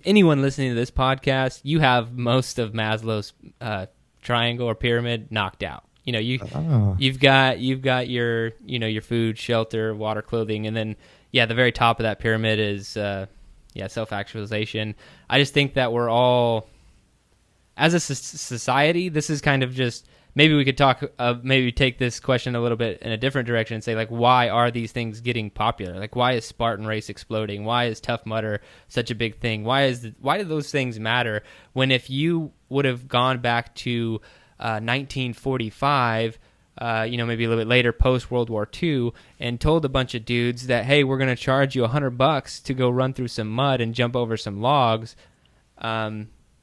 anyone listening to this podcast, you have most of Maslow's triangle or pyramid knocked out. You've got your your food, shelter, water, clothing, and then the very top of that pyramid is self-actualization. I just think that we're all, as a society, this is kind of just, maybe we could talk, maybe take this question a little bit in a different direction and say, like, why are these things getting popular? Like, why is Spartan Race exploding? Why is Tough Mudder such a big thing? Why do those things matter? When if you would have gone back to 1945, maybe a little bit later, post World War II, and told a bunch of dudes that, hey, we're going to charge you $100 to go run through some mud and jump over some logs,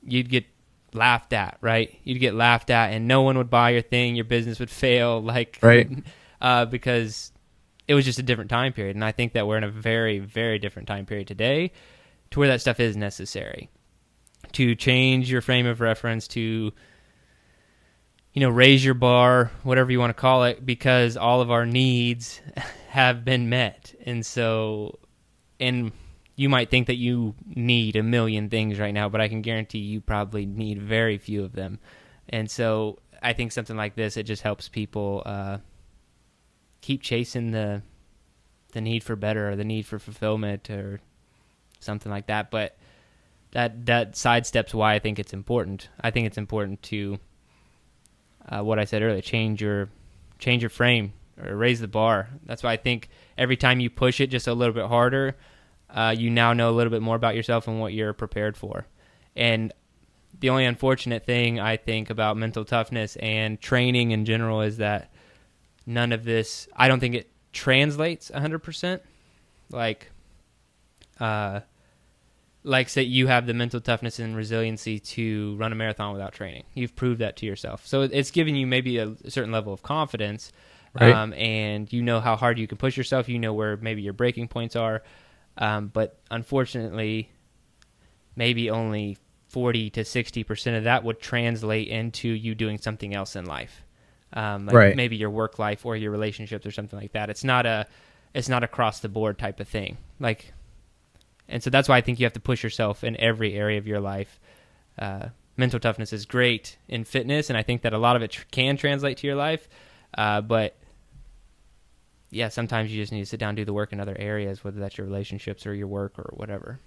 you'd get laughed at, right? You'd get laughed at, and no one would buy your thing. Your business would fail, like, right? Because it was just a different time period. And I think that we're in a very, very different time period today, to where that stuff is necessary to change your frame of reference, to raise your bar, whatever you want to call it, because all of our needs have been met. And so, and you might think that you need a million things right now, but I can guarantee you probably need very few of them. And so I think something like this, it just helps people keep chasing the need for better, or the need for fulfillment, or something like that. But that sidesteps why I think it's important. I think it's important to, what I said earlier, change your frame, or raise the bar. That's why I think every time you push it just a little bit harder, you now know a little bit more about yourself and what you're prepared for. And the only unfortunate thing I think about mental toughness and training in general is that none of this, I don't think it translates 100%. Like say you have the mental toughness and resiliency to run a marathon without training. You've proved that to yourself. So it's giving you maybe a certain level of confidence, right? And you know how hard you can push yourself. You know where maybe your breaking points are. But unfortunately, maybe only 40 to 60% of that would translate into you doing something else in life. Right. Maybe your work life or your relationships or something like that. It's not across the board type of thing. And so that's why I think you have to push yourself in every area of your life. Mental toughness is great in fitness, and I think that a lot of it can translate to your life. But yeah, sometimes you just need to sit down and do the work in other areas, whether that's your relationships or your work or whatever.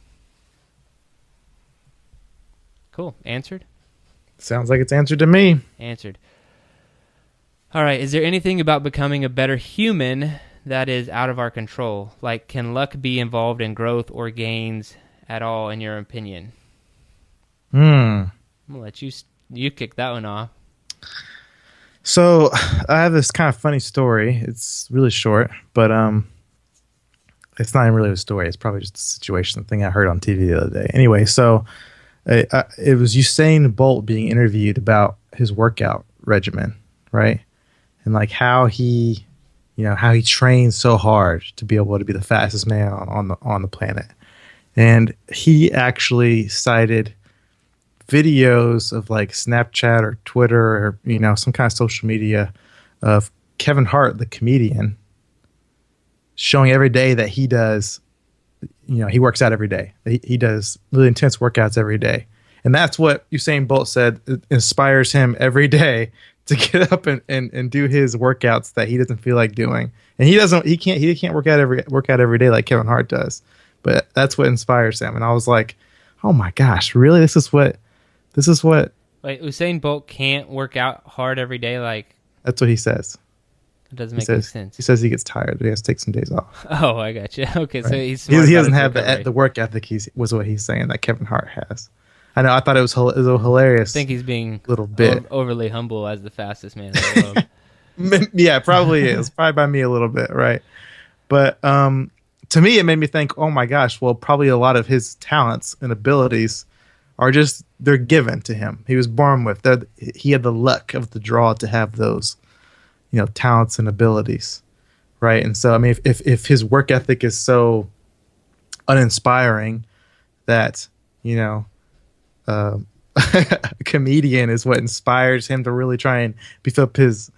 Cool. Answered? Sounds like it's answered to me. Answered. All right. Is there anything about becoming a better human that is out of our control? Like, can luck be involved in growth or gains at all, in your opinion? I'm going to let you kick that one off. So I have this kind of funny story. It's really short, but it's not even really a story. It's probably just a situation thing I heard on TV the other day. Anyway, so It was Usain Bolt being interviewed about his workout regimen, right? And like how he trained so hard to be able to be the fastest man on the planet. And he actually cited videos of like Snapchat or Twitter or some kind of social media of Kevin Hart, the comedian, showing every day that he does, he works out every day. He does really intense workouts every day. And that's what Usain Bolt said inspires him every day to get up and do his workouts that he doesn't feel like doing. And he can't work out every day like Kevin Hart does. But that's what inspires him. And I was like, oh my gosh, really? This is what Wait, Usain Bolt can't work out hard every day? Like, that's what he says. It doesn't make any sense. He says he gets tired. He has to take some days off. Oh, I got you. Okay, right. So he doesn't have the work ethic. Was what he's saying that Kevin Hart has. I know. I thought it was hilarious. I think he's being a little bit overly humble as the fastest man in the world. Yeah, it probably is. Probably by me a little bit, right? But to me, it made me think, oh my gosh, well, probably a lot of his talents and abilities are just, they're given to him. He was born with that. He had the luck of the draw to have those, talents and abilities, right? And so, I mean, if his work ethic is so uninspiring that, a comedian is what inspires him to really try and beef up his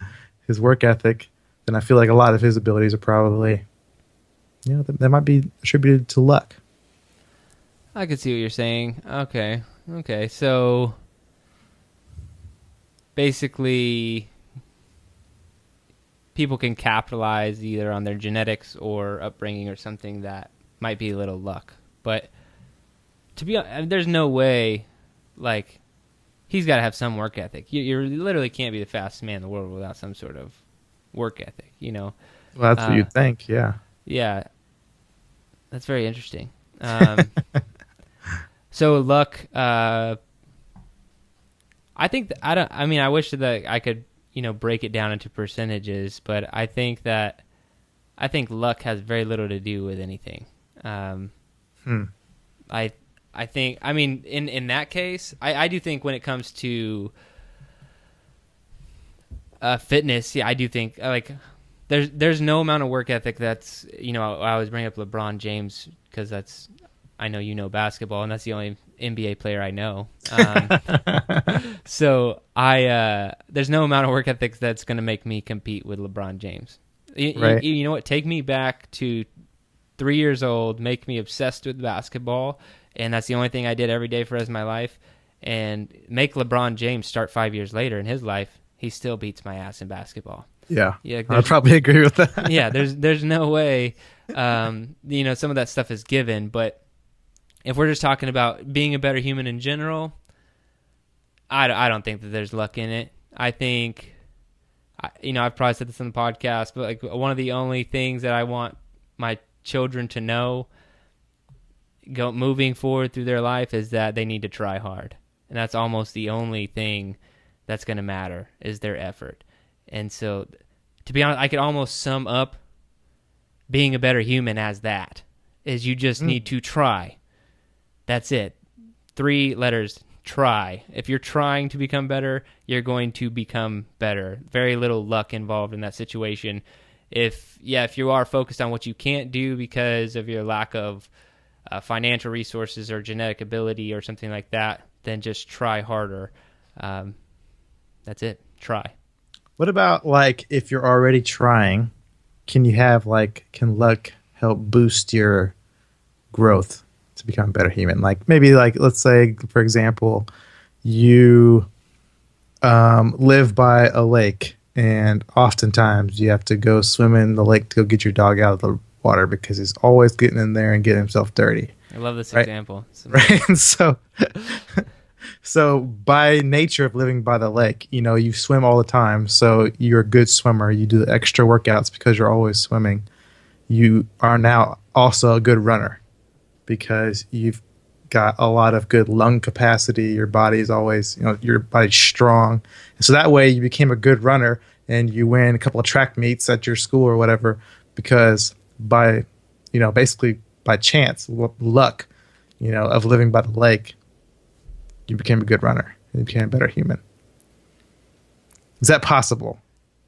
work ethic, then I feel like a lot of his abilities are probably, that might be attributed to luck. I can see what you're saying. Okay. So basically, people can capitalize either on their genetics or upbringing or something that might be a little luck. But to be honest, there's no way, like, he's got to have some work ethic. You literally can't be the fastest man in the world without some sort of work ethic, Well, that's what you'd think, yeah. Yeah. That's very interesting. So luck, I think I wish that I could, break it down into percentages, but I think luck has very little to do with anything. I think, in that case, I do think when it comes to fitness, yeah, I do think like there's no amount of work ethic that's, I always bring up LeBron James because I know basketball, and that's the only NBA player I know. So there's no amount of work ethic that's going to make me compete with LeBron James. Right. You know what? Take me back to 3 years old, make me obsessed with basketball, and that's the only thing I did every day for the rest of my life. And make LeBron James start 5 years later in his life, he still beats my ass in basketball. Yeah, I'd probably agree with that. Yeah, there's no way, some of that stuff is given. But if we're just talking about being a better human in general, I don't think that there's luck in it. I think, I've probably said this on the podcast, but like one of the only things that I want my children to know moving forward through their life is that they need to try hard. And that's almost the only thing that's going to matter is their effort. And so, to be honest, I could almost sum up being a better human as that, is you just need to try. That's it. 3 letters, try. If you're trying to become better, you're going to become better. Very little luck involved in that situation. If you are focused on what you can't do because of your lack of financial resources or genetic ability or something like that, then just try harder. That's it. Try. What about, like, if you're already trying, can luck help boost your growth to become a better human? Like, maybe, like, let's say, for example, you live by a lake, and oftentimes you have to go swim in the lake to go get your dog out of the water because he's always getting in there and getting himself dirty. I love this example. Right? And so by nature of living by the lake, you swim all the time, so you're a good swimmer. You do the extra workouts because you're always swimming. You are now also a good runner because you've got a lot of good lung capacity. Your body's always, your body's strong. And so that way you became a good runner and you win a couple of track meets at your school or whatever because by, basically by chance, luck, of living by the lake, you became a good runner. You became a better human. Is that possible?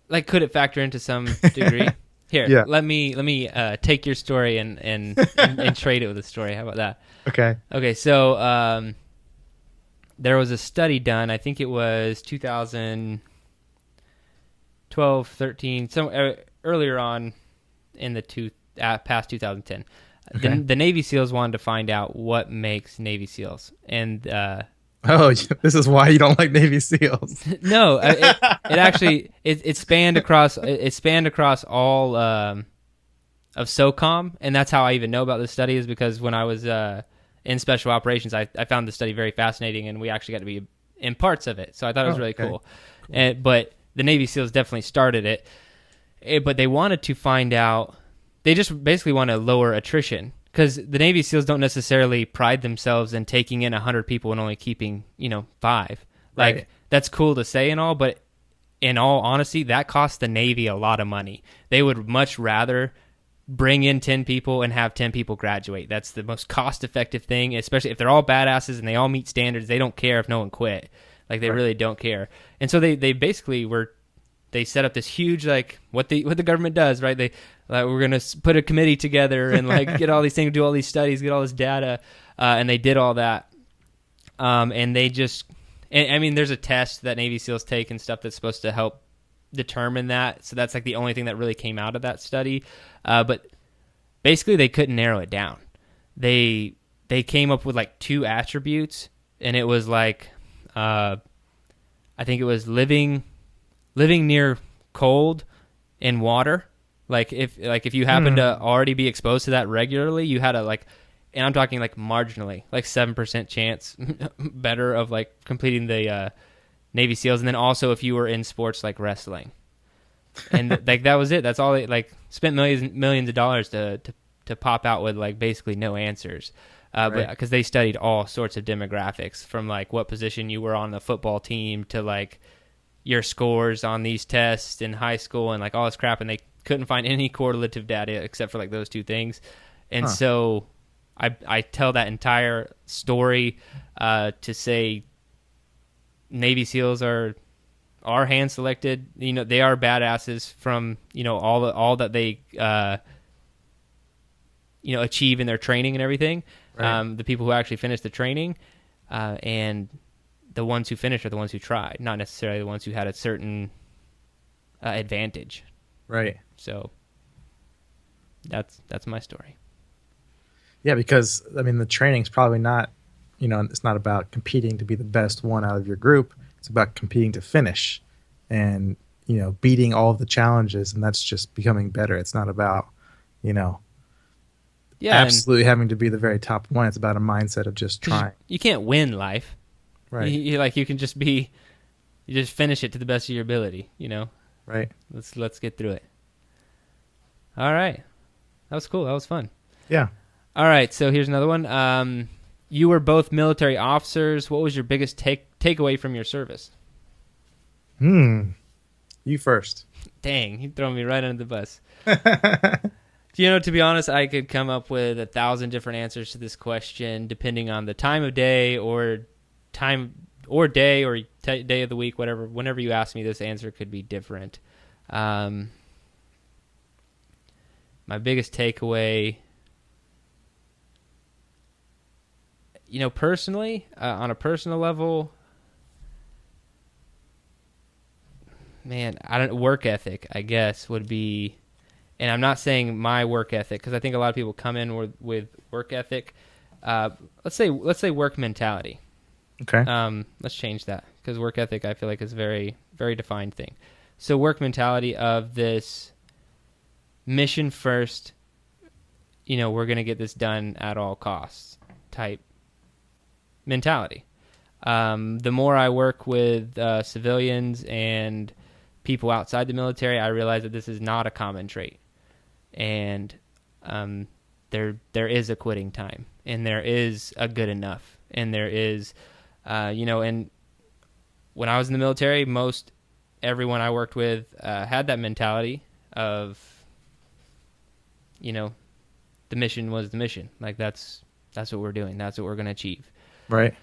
Like, could it factor into some degree? Here, Yeah. let me take your story and trade it with a story. How about that? Okay. Okay, so there was a study done. I think it was 2012, 13, earlier on in the past 2010. Okay. The Navy SEALs wanted to find out what makes Navy SEAls, and Oh, this is why you don't like Navy SEALs. no, it actually it spanned across all of SOCOM, and that's how I even know about this study, is because when I was in special operations, I found the study very fascinating, and we actually got to be in parts of it, so I thought it was really cool. But the Navy SEALs definitely started it, but they wanted to find out. They just basically want to lower attrition. Because the Navy SEALs don't necessarily pride themselves in taking in 100 people and only keeping, 5. Like, Right. That's cool to say and all, but in all honesty, that costs the Navy a lot of money. They would much rather bring in 10 people and have 10 people graduate. That's the most cost-effective thing, especially if they're all badasses and they all meet standards. They don't care if no one quit. Like, they really don't care. And so they basically they set up this huge, like, what the government does, right? We're going to put a committee together and, like, get all these things, do all these studies, get all this data, and they did all that. And they just, I mean, there's a test that Navy SEALs take and stuff that's supposed to help determine that. So that's, like, the only thing that really came out of that study. But basically they couldn't narrow it down. They came up with, like, 2 attributes, and it was, like, I think it was living near cold and water. Like if you happen to already be exposed to that regularly, you had and I'm talking like marginally, like 7% chance better of like completing the Navy SEALs. And then also if you were in sports like wrestling, and like that was it. That's all they like spent millions of dollars to pop out with like basically no answers. But because they studied all sorts of demographics, from like what position you were on the football team to like your scores on these tests in high school and like all this crap, and they couldn't find any correlative data except for like those 2 things. And so I tell that entire story to say Navy SEAls are hand selected. They are badasses from all that they achieve in their training and everything. Right. The people who actually finish the training, and the ones who finish are the ones who tried, not necessarily the ones who had a certain advantage. Right. So that's my story. Yeah, because I mean the training's probably not, it's not about competing to be the best one out of your group. It's about competing to finish, and beating all of the challenges, and that's just becoming better. It's not about absolutely having to be the very top one. It's about a mindset of just trying. You can't win life. Right. You can just you just finish it to the best of your ability, Right. Let's get through it. All right. That was cool. That was fun. Yeah. All right, so here's another one. You were both military officers. What was your biggest takeaway from your service? You first. Dang, you throwing me right under the bus. To be honest, I could come up with 1,000 different answers to this question, depending on the time of day or day of the week, whatever. Whenever you ask me, this answer could be different. My biggest takeaway, personally, on a personal level, man, work ethic, I guess, would be. And I'm not saying my work ethic, because I think a lot of people come in with work ethic. Let's say work mentality. Okay. Let's change that, because work ethic, I feel like, is a very, very defined thing. So work mentality of this mission first, we're going to get this done at all costs type mentality. The more I work with civilians and people outside the military, I realize that this is not a common trait. And there is a quitting time, and there is a good enough, and there is, and when I was in the military, most everyone I worked with had that mentality of, the mission was the mission. Like that's what we're doing. That's what we're going to achieve. Right.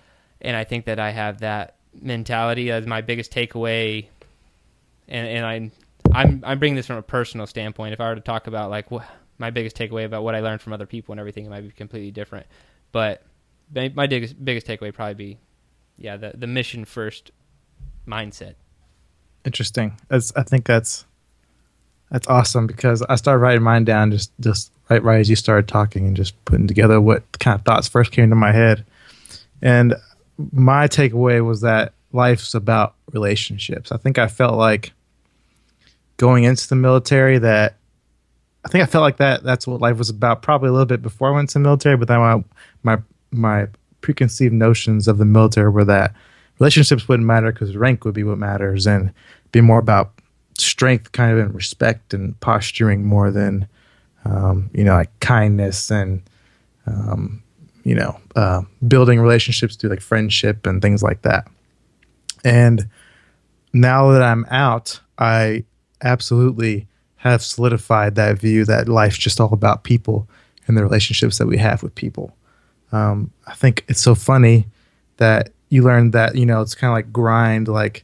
And I think that I have that mentality as my biggest takeaway. And I'm bringing this from a personal standpoint. If I were to talk about like my biggest takeaway about what I learned from other people and everything, it might be completely different. But my biggest takeaway would probably be, the mission first mindset. Interesting. I think that's awesome, because I started writing mine down just right as you started talking and just putting together what kind of thoughts first came to my head. And my takeaway was that life's about relationships. I think I felt like going into the military that's what life was about, probably a little bit before I went to the military, but then my preconceived notions of the military were that relationships wouldn't matter because rank would be what matters, and be more about strength, kind of, and respect and posturing more than like kindness and building relationships through like friendship and things like that. And now that I'm out, I absolutely have solidified that view that life's just all about people and the relationships that we have with people. I think it's so funny that you learn that, it's kind of like grind, like,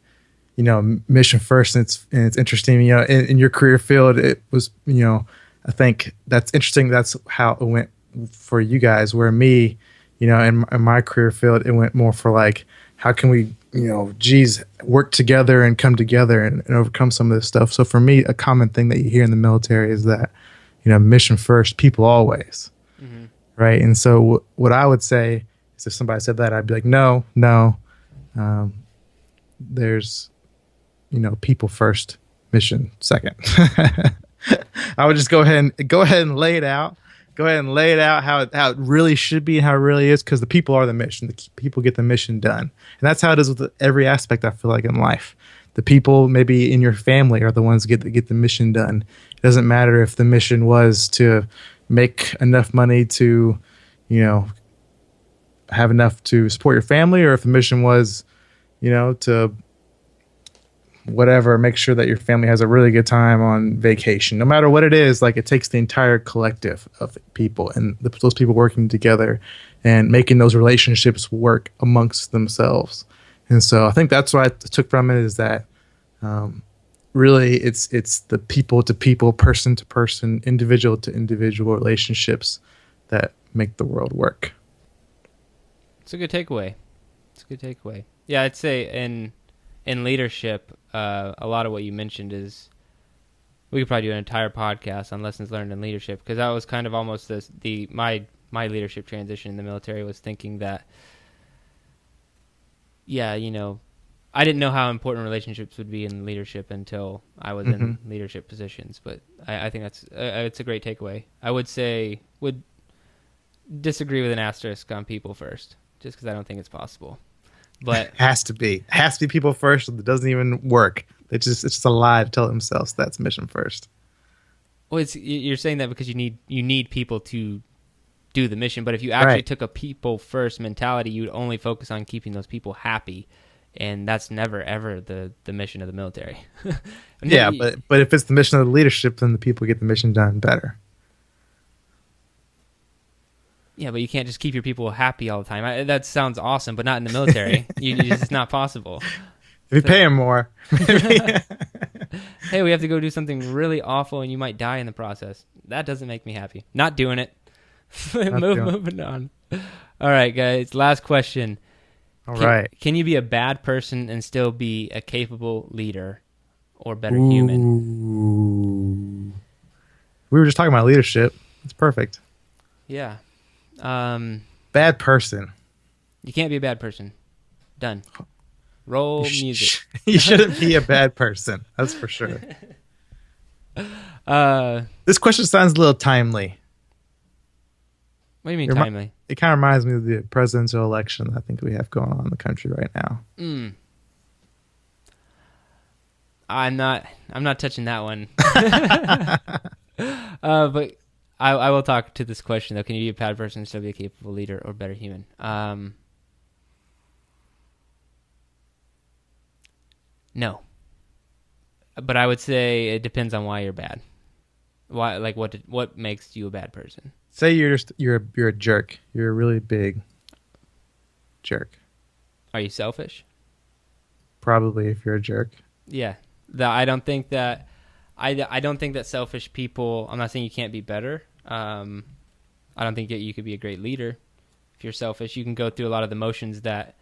mission first. And it's interesting, in your career field, it was, I think that's interesting. That's how it went for you guys, where me, in my career field, it went more for like, how can we, work together and come together and overcome some of this stuff. So for me, a common thing that you hear in the military is that, mission first, people always. Mm-hmm. Right. And so what I would say is, if somebody said that, I'd be like, no, there's, people first, mission second. I would just go ahead and lay it out. Go ahead and lay it out how it really should be and how it really is, because the people are the mission. The people get the mission done. And that's how it is with every aspect, I feel like, in life. The people maybe in your family are the ones who get the mission done. It doesn't matter if the mission was to make enough money to, have enough to support your family, or if the mission was, to whatever, make sure that your family has a really good time on vacation. No matter what it is, like, it takes the entire collective of people and those people working together and making those relationships work amongst themselves. And so I think that's what I took from it, is that really it's the people to people, person to person, individual to individual relationships that make the world work. It's a good takeaway. Yeah, I'd say in leadership, a lot of what you mentioned is, we could probably do an entire podcast on lessons learned in leadership, because that was kind of almost my leadership transition in the military, was thinking that, I didn't know how important relationships would be in leadership until I was in leadership positions. But I think it's a great takeaway. I would disagree with an asterisk on people first, just because I don't think it's possible. But has to be people first. It doesn't even work. It's just a lie to tell themselves that's mission first. Well, you're saying that because you need people to do the mission. But if you actually took a people first mentality, you'd only focus on keeping those people happy, and that's never ever the mission of the military. Yeah, but if it's the mission of the leadership, then the people get the mission done better. Yeah, but you can't just keep your people happy all the time. That sounds awesome, but not in the military. It's not possible. If you pay them more. Hey, we have to go do something really awful, and you might die in the process. That doesn't make me happy. Not doing it. Moving on. All right, guys. Last question. All right. Can you be a bad person and still be a capable leader or better human? We were just talking about leadership. It's perfect. Yeah. Bad person. You can't be a bad person. Done. Roll music. You shouldn't be a bad person. That's for sure. This question sounds a little timely. What do you mean timely? It kind of reminds me of the presidential election I think we have going on in the country right now. I'm not touching that one. But I will talk to this question though. Can you be a bad person and still be a capable leader or better human? No. But I would say it depends on why you're bad. Why, like, what makes you a bad person? Say you're a jerk. You're a really big jerk. Are you selfish? Probably if you're a jerk. Yeah. I don't think that I don't think that selfish people, I'm not saying you can't be better. I don't think that you could be a great leader if you're selfish. You can go through a lot of the motions that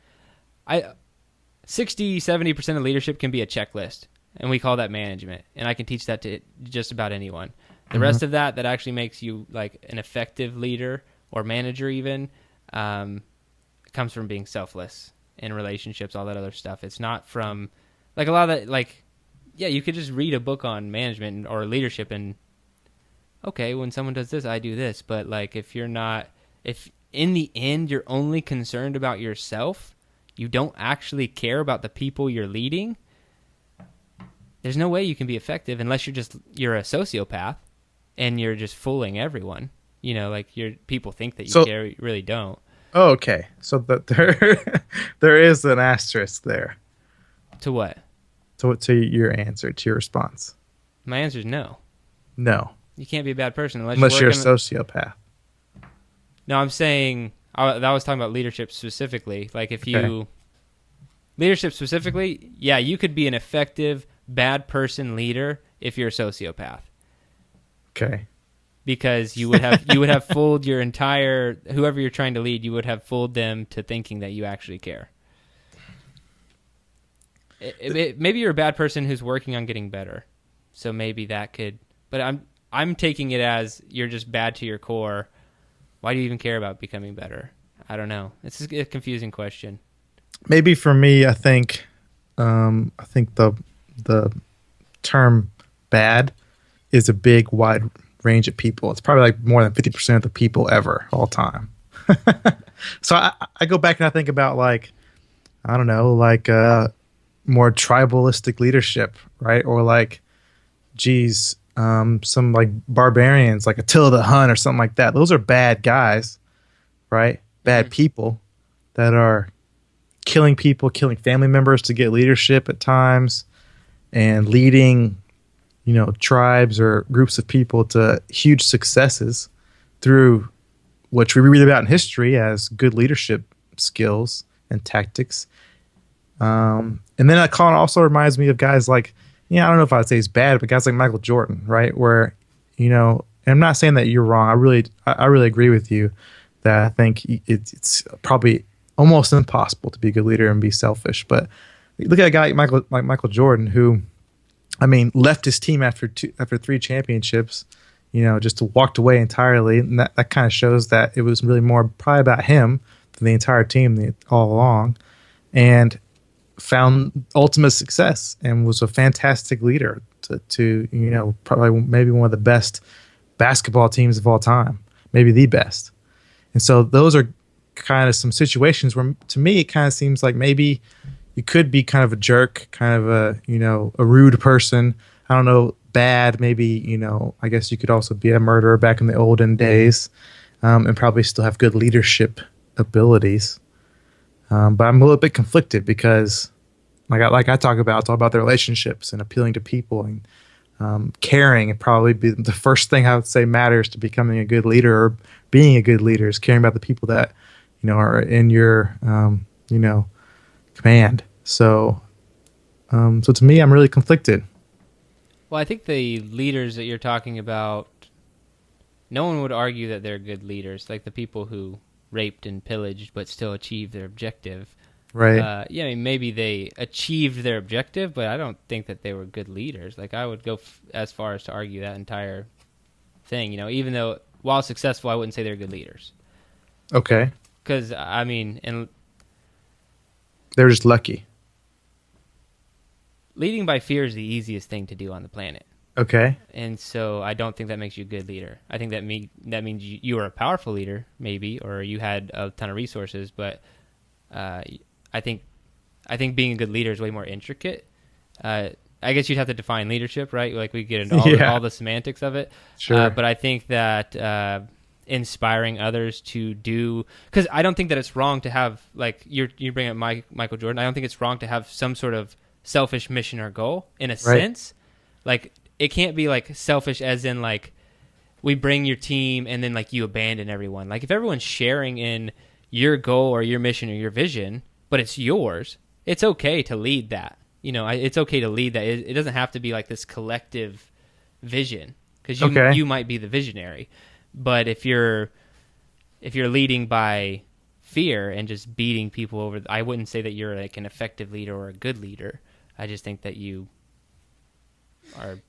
60-70% of leadership can be a checklist, and we call that management. And I can teach that to just about anyone. The rest of that actually makes you like an effective leader or manager even, comes from being selfless in relationships, all that other stuff. It's not from like a lot of that, like, yeah, you could just read a book on management or leadership and, okay, when someone does this, I do this. But like, if in the end you're only concerned about yourself, you don't actually care about the people you're leading, there's no way you can be effective unless you're a sociopath and you're just fooling everyone. You know, like people think that you care, you really don't. Oh, okay. So that there is an asterisk there. To what? To your answer, to your response. My answer is no. No. You can't be a bad person unless you're a sociopath. No, I'm saying I was talking about leadership specifically. Like leadership specifically, yeah, you could be an effective bad person leader if you're a sociopath. Okay. Because you would have fooled your entire whoever you're trying to lead, you would have fooled them to thinking that you actually care. Maybe you're a bad person who's working on getting better, so maybe that could. But I'm taking it as you're just bad to your core. Why do you even care about becoming better? I don't know. It's a confusing question. Maybe for me, I think the term bad is a big, wide range of people. It's probably like more than 50% of the people ever, all time. So I go back and I think about like, I don't know, like more tribalistic leadership, right? Or like, geez, some like barbarians, like Attila the Hun or something like that. Those are bad guys, right? Bad people that are killing people, killing family members to get leadership at times, and leading, tribes or groups of people to huge successes through which we read about in history as good leadership skills and tactics. And then that kind of also reminds me of guys like, I don't know if I'd say he's bad, but guys like Michael Jordan, right? Where, and I'm not saying that you're wrong. I really agree with you that I think it's probably almost impossible to be a good leader and be selfish. But look at a guy like Michael Jordan, who, left his team after 3 championships, just walked away entirely. And that kind of shows that it was really more probably about him than the entire team all along. And found ultimate success and was a fantastic leader to probably maybe one of the best basketball teams of all time, maybe the best. And so those are kind of some situations where, to me, it kind of seems like maybe you could be kind of a jerk, kind of a rude person. I don't know, bad. Maybe, I guess you could also be a murderer back in the olden days, and probably still have good leadership abilities. But I'm a little bit conflicted because, like I talk about the relationships and appealing to people and caring. And probably be the first thing I would say matters to becoming a good leader or being a good leader is caring about the people that are in your command. So to me, I'm really conflicted. Well, I think the leaders that you're talking about, no one would argue that they're good leaders, like the people who raped and pillaged but still achieved their objective. Right. Maybe they achieved their objective, but I don't think that they were good leaders. Like, I would go as far as to argue that entire thing, even though while successful, I wouldn't say they're good leaders. Okay. Because, and they're just lucky. Leading by fear is the easiest thing to do on the planet. Okay. And so I don't think that makes you a good leader. I think that means you were a powerful leader, maybe, or you had a ton of resources. But I think being a good leader is way more intricate. I guess you'd have to define leadership, right? Like, we get into all the semantics of it. Sure. But I think that inspiring others to do, because I don't think that it's wrong to have, like, you bring up Michael Jordan. I don't think it's wrong to have some sort of selfish mission or goal in a sense. Like, it can't be like selfish as in like we bring your team and then like you abandon everyone. Like, if everyone's sharing in your goal or your mission or your vision, but it's yours. It's okay to lead that. It's okay to lead that. It doesn't have to be like this collective vision, because you might be the visionary. But if you're leading by fear and just beating people over, I wouldn't say that you're like an effective leader or a good leader. I just think that you are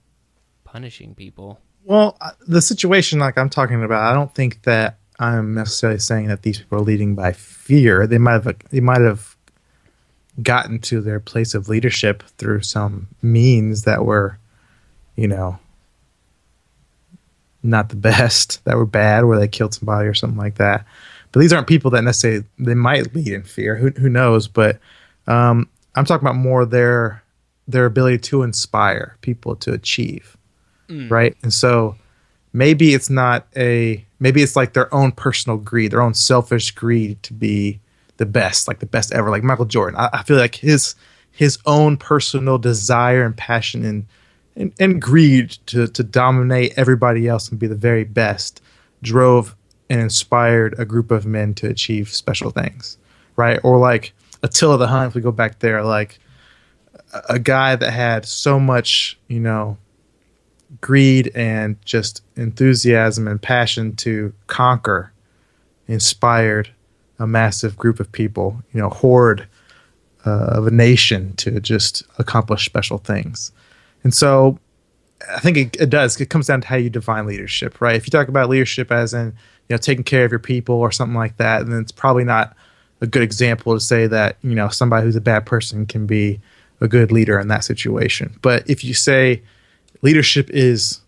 punishing people. Well, the situation like I'm talking about, I don't think that I'm necessarily saying that these people are leading by fear. They might have gotten to their place of leadership through some means that were, not the best, that were bad, where they killed somebody or something like that. But these aren't people that necessarily, they might lead in fear. Who knows? But I'm talking about more their ability to inspire people to achieve, right? And so maybe it's like their own personal greed, their own selfish greed to be the best, like the best ever, like Michael Jordan. I feel like his own personal desire and passion and greed to dominate everybody else and be the very best drove and inspired a group of men to achieve special things, right? Or like Attila the Hun, if we go back there, like a guy that had so much, greed and just enthusiasm and passion to conquer, inspired a massive group of people, horde of a nation to just accomplish special things. And so I think it comes down to how you define leadership, right? If you talk about leadership as in, taking care of your people or something like that, then it's probably not a good example to say that, somebody who's a bad person can be a good leader in that situation. But if you say leadership is,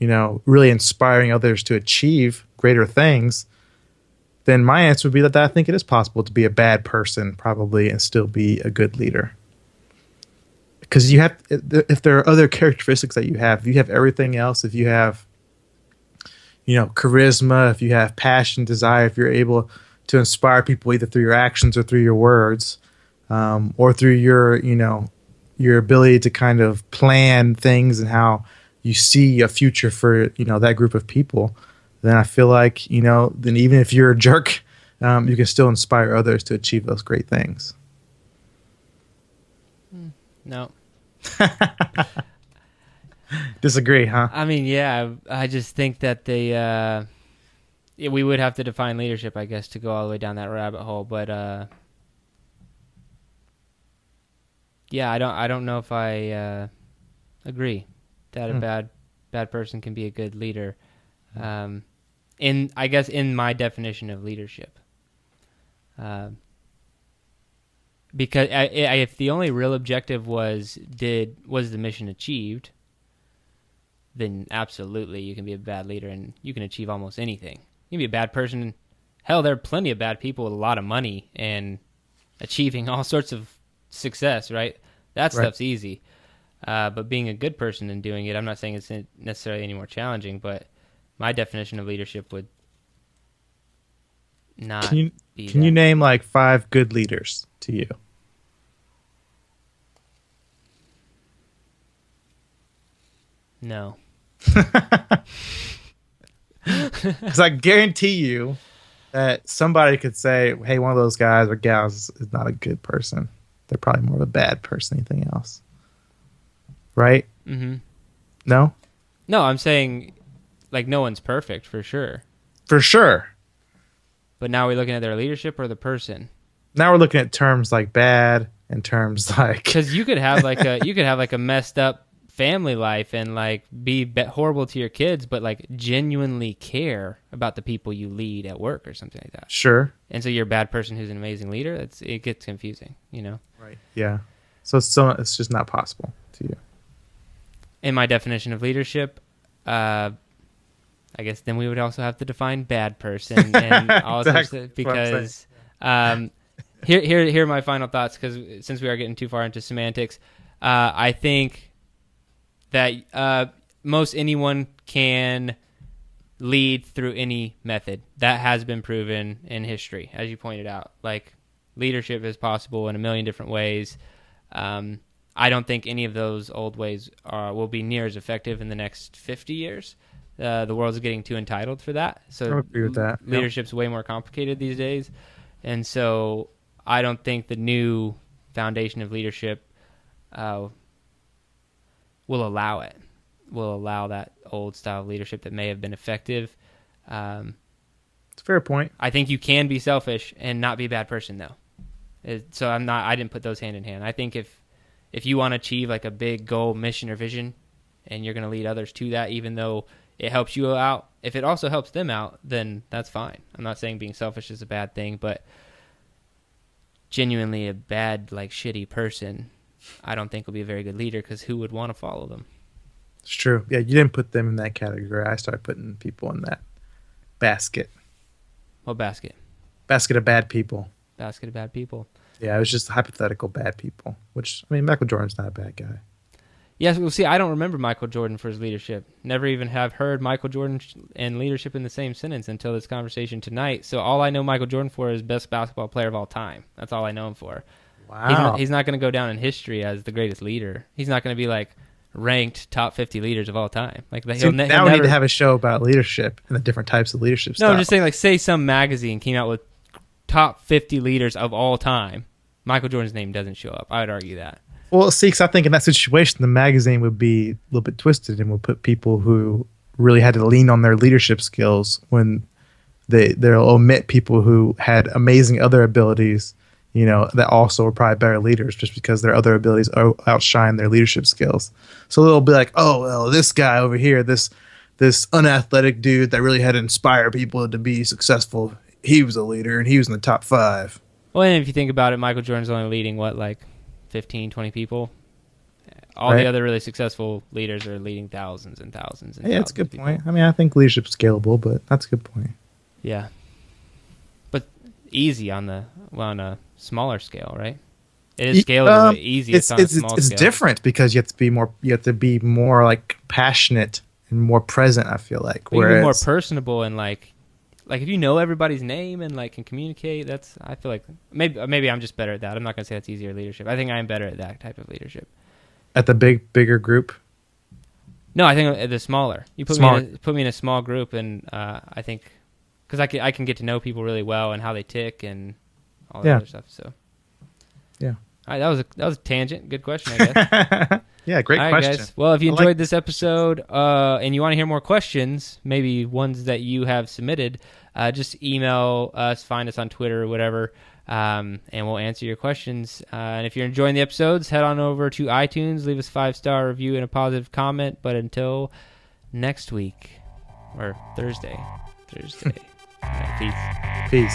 really inspiring others to achieve greater things, then my answer would be that I think it is possible to be a bad person probably and still be a good leader. Because if there are other characteristics that you have, if you have everything else, if you have, charisma, if you have passion, desire, if you're able to inspire people either through your actions or through your words, or through your ability to kind of plan things and how you see a future for, that group of people, then I feel like, then even if you're a jerk, you can still inspire others to achieve those great things. No. Disagree, huh? I mean, yeah, I just think that we would have to define leadership, I guess, to go all the way down that rabbit hole. But yeah, I don't know if I agree that a bad person can be a good leader. In my definition of leadership, because if the only real objective was the mission achieved, then absolutely you can be a bad leader and you can achieve almost anything. You can be a bad person. Hell, there are plenty of bad people with a lot of money and achieving all sorts of success, right? That stuff's easy. But being a good person and doing it, I'm not saying it's necessarily any more challenging, but my definition of leadership would not be Can you name like 5 good leaders to you? No. Because I guarantee you that somebody could say, hey, one of those guys or gals is not a good person. They're probably more of a bad person than anything else. Right? Mm-hmm. No? No, I'm saying, like, no one's perfect, for sure. For sure. But now we're looking at their leadership or the person? Now we're looking at terms like bad and terms like... Because you could have like a messed up family life and like be horrible to your kids, but like genuinely care about the people you lead at work or something like that. Sure. And so you're a bad person who's an amazing leader. It gets confusing, Right. Yeah. So it's just not possible to you. In my definition of leadership, I guess then we would also have to define bad person and also Exactly. because here are my final thoughts, because since we are getting too far into semantics, I think that most anyone can lead through any method. That has been proven in history, as you pointed out. Like, leadership is possible in a million different ways. I don't think any of those old ways will be near as effective in the next 50 years. The world's getting too entitled for that. So I agree with that. Leadership's way more complicated these days. And so I don't think the new foundation of leadership will allow it. Will allow that old style of leadership that may have been effective. It's a fair point. I think you can be selfish and not be a bad person, though. So I didn't put those hand in hand. I think if you want to achieve like a big goal, mission, or vision, and you're going to lead others to that, even though it helps you out, if it also helps them out, then that's fine. I'm not saying being selfish is a bad thing, but genuinely a bad, like, shitty person, I don't think will be a very good leader, because who would want to follow them? It's true. Yeah, you didn't put them in that category. I started putting people in that basket. What basket? Basket of bad people. Basket of bad people. Yeah, it was just hypothetical bad people, which, I mean, Michael Jordan's not a bad guy. Yes, we'll see. I don't remember Michael Jordan for his leadership. Never even have heard Michael Jordan and leadership in the same sentence until this conversation tonight. So all I know Michael Jordan for is best basketball player of all time. That's all I know him for. Wow. He's not going to go down in history as the greatest leader. He's not going to be like ranked top 50 leaders of all time. Like now we need to have a show about leadership and the different types of leadership No, I'm just saying, like, say some magazine came out with top 50 leaders of all time. Michael Jordan's name doesn't show up. I would argue that. Well, see, because I think in that situation, the magazine would be a little bit twisted and would put people who really had to lean on their leadership skills when they'll omit people who had amazing other abilities, you know, that also were probably better leaders just because their other abilities outshine their leadership skills. So they'll be like, oh, well, this guy over here, this unathletic dude that really had to inspire people to be successful, he was a leader and he was in the top 5. Well, and if you think about it, Michael Jordan's only leading, what, like 15, 20 people? All right. The other really successful leaders are leading thousands and thousands and Yeah, thousands that's a good of people. point. I mean, I think leadership's scalable, but that's a good point. Yeah. But easy on a smaller scale, right? It is scalable, but easy on a small scale. It's different because you have to be more like passionate and more present, I feel like. But you're more personable and like if you know everybody's name and like can communicate, I feel like maybe I'm just better at that. I'm not gonna say that's easier leadership. I think I'm better at that type of leadership. At the bigger group? No, I think the smaller. You put me in a small group, and I think because I can get to know people really well and how they tick and all that other stuff. So yeah. All right, that was a tangent. Good question, I guess. Yeah, great question. Guys. Well, if you enjoyed this episode and you want to hear more questions, maybe ones that you have submitted, just email us, find us on Twitter or whatever, and we'll answer your questions. And if you're enjoying the episodes, head on over to iTunes, leave us a 5-star review and a positive comment. But until next week, or Thursday. All right, Peace.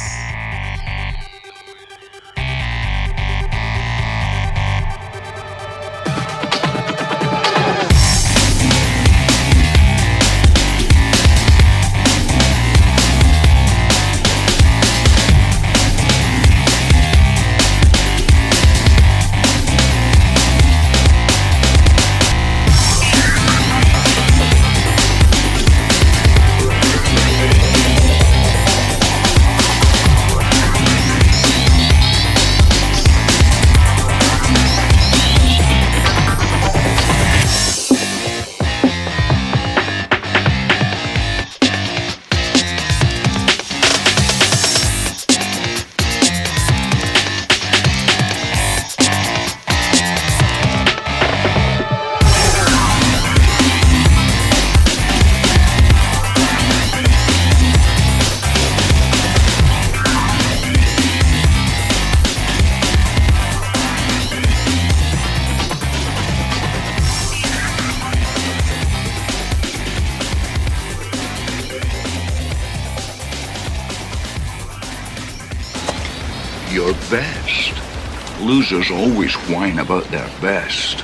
Your best. Losers always whine about their best.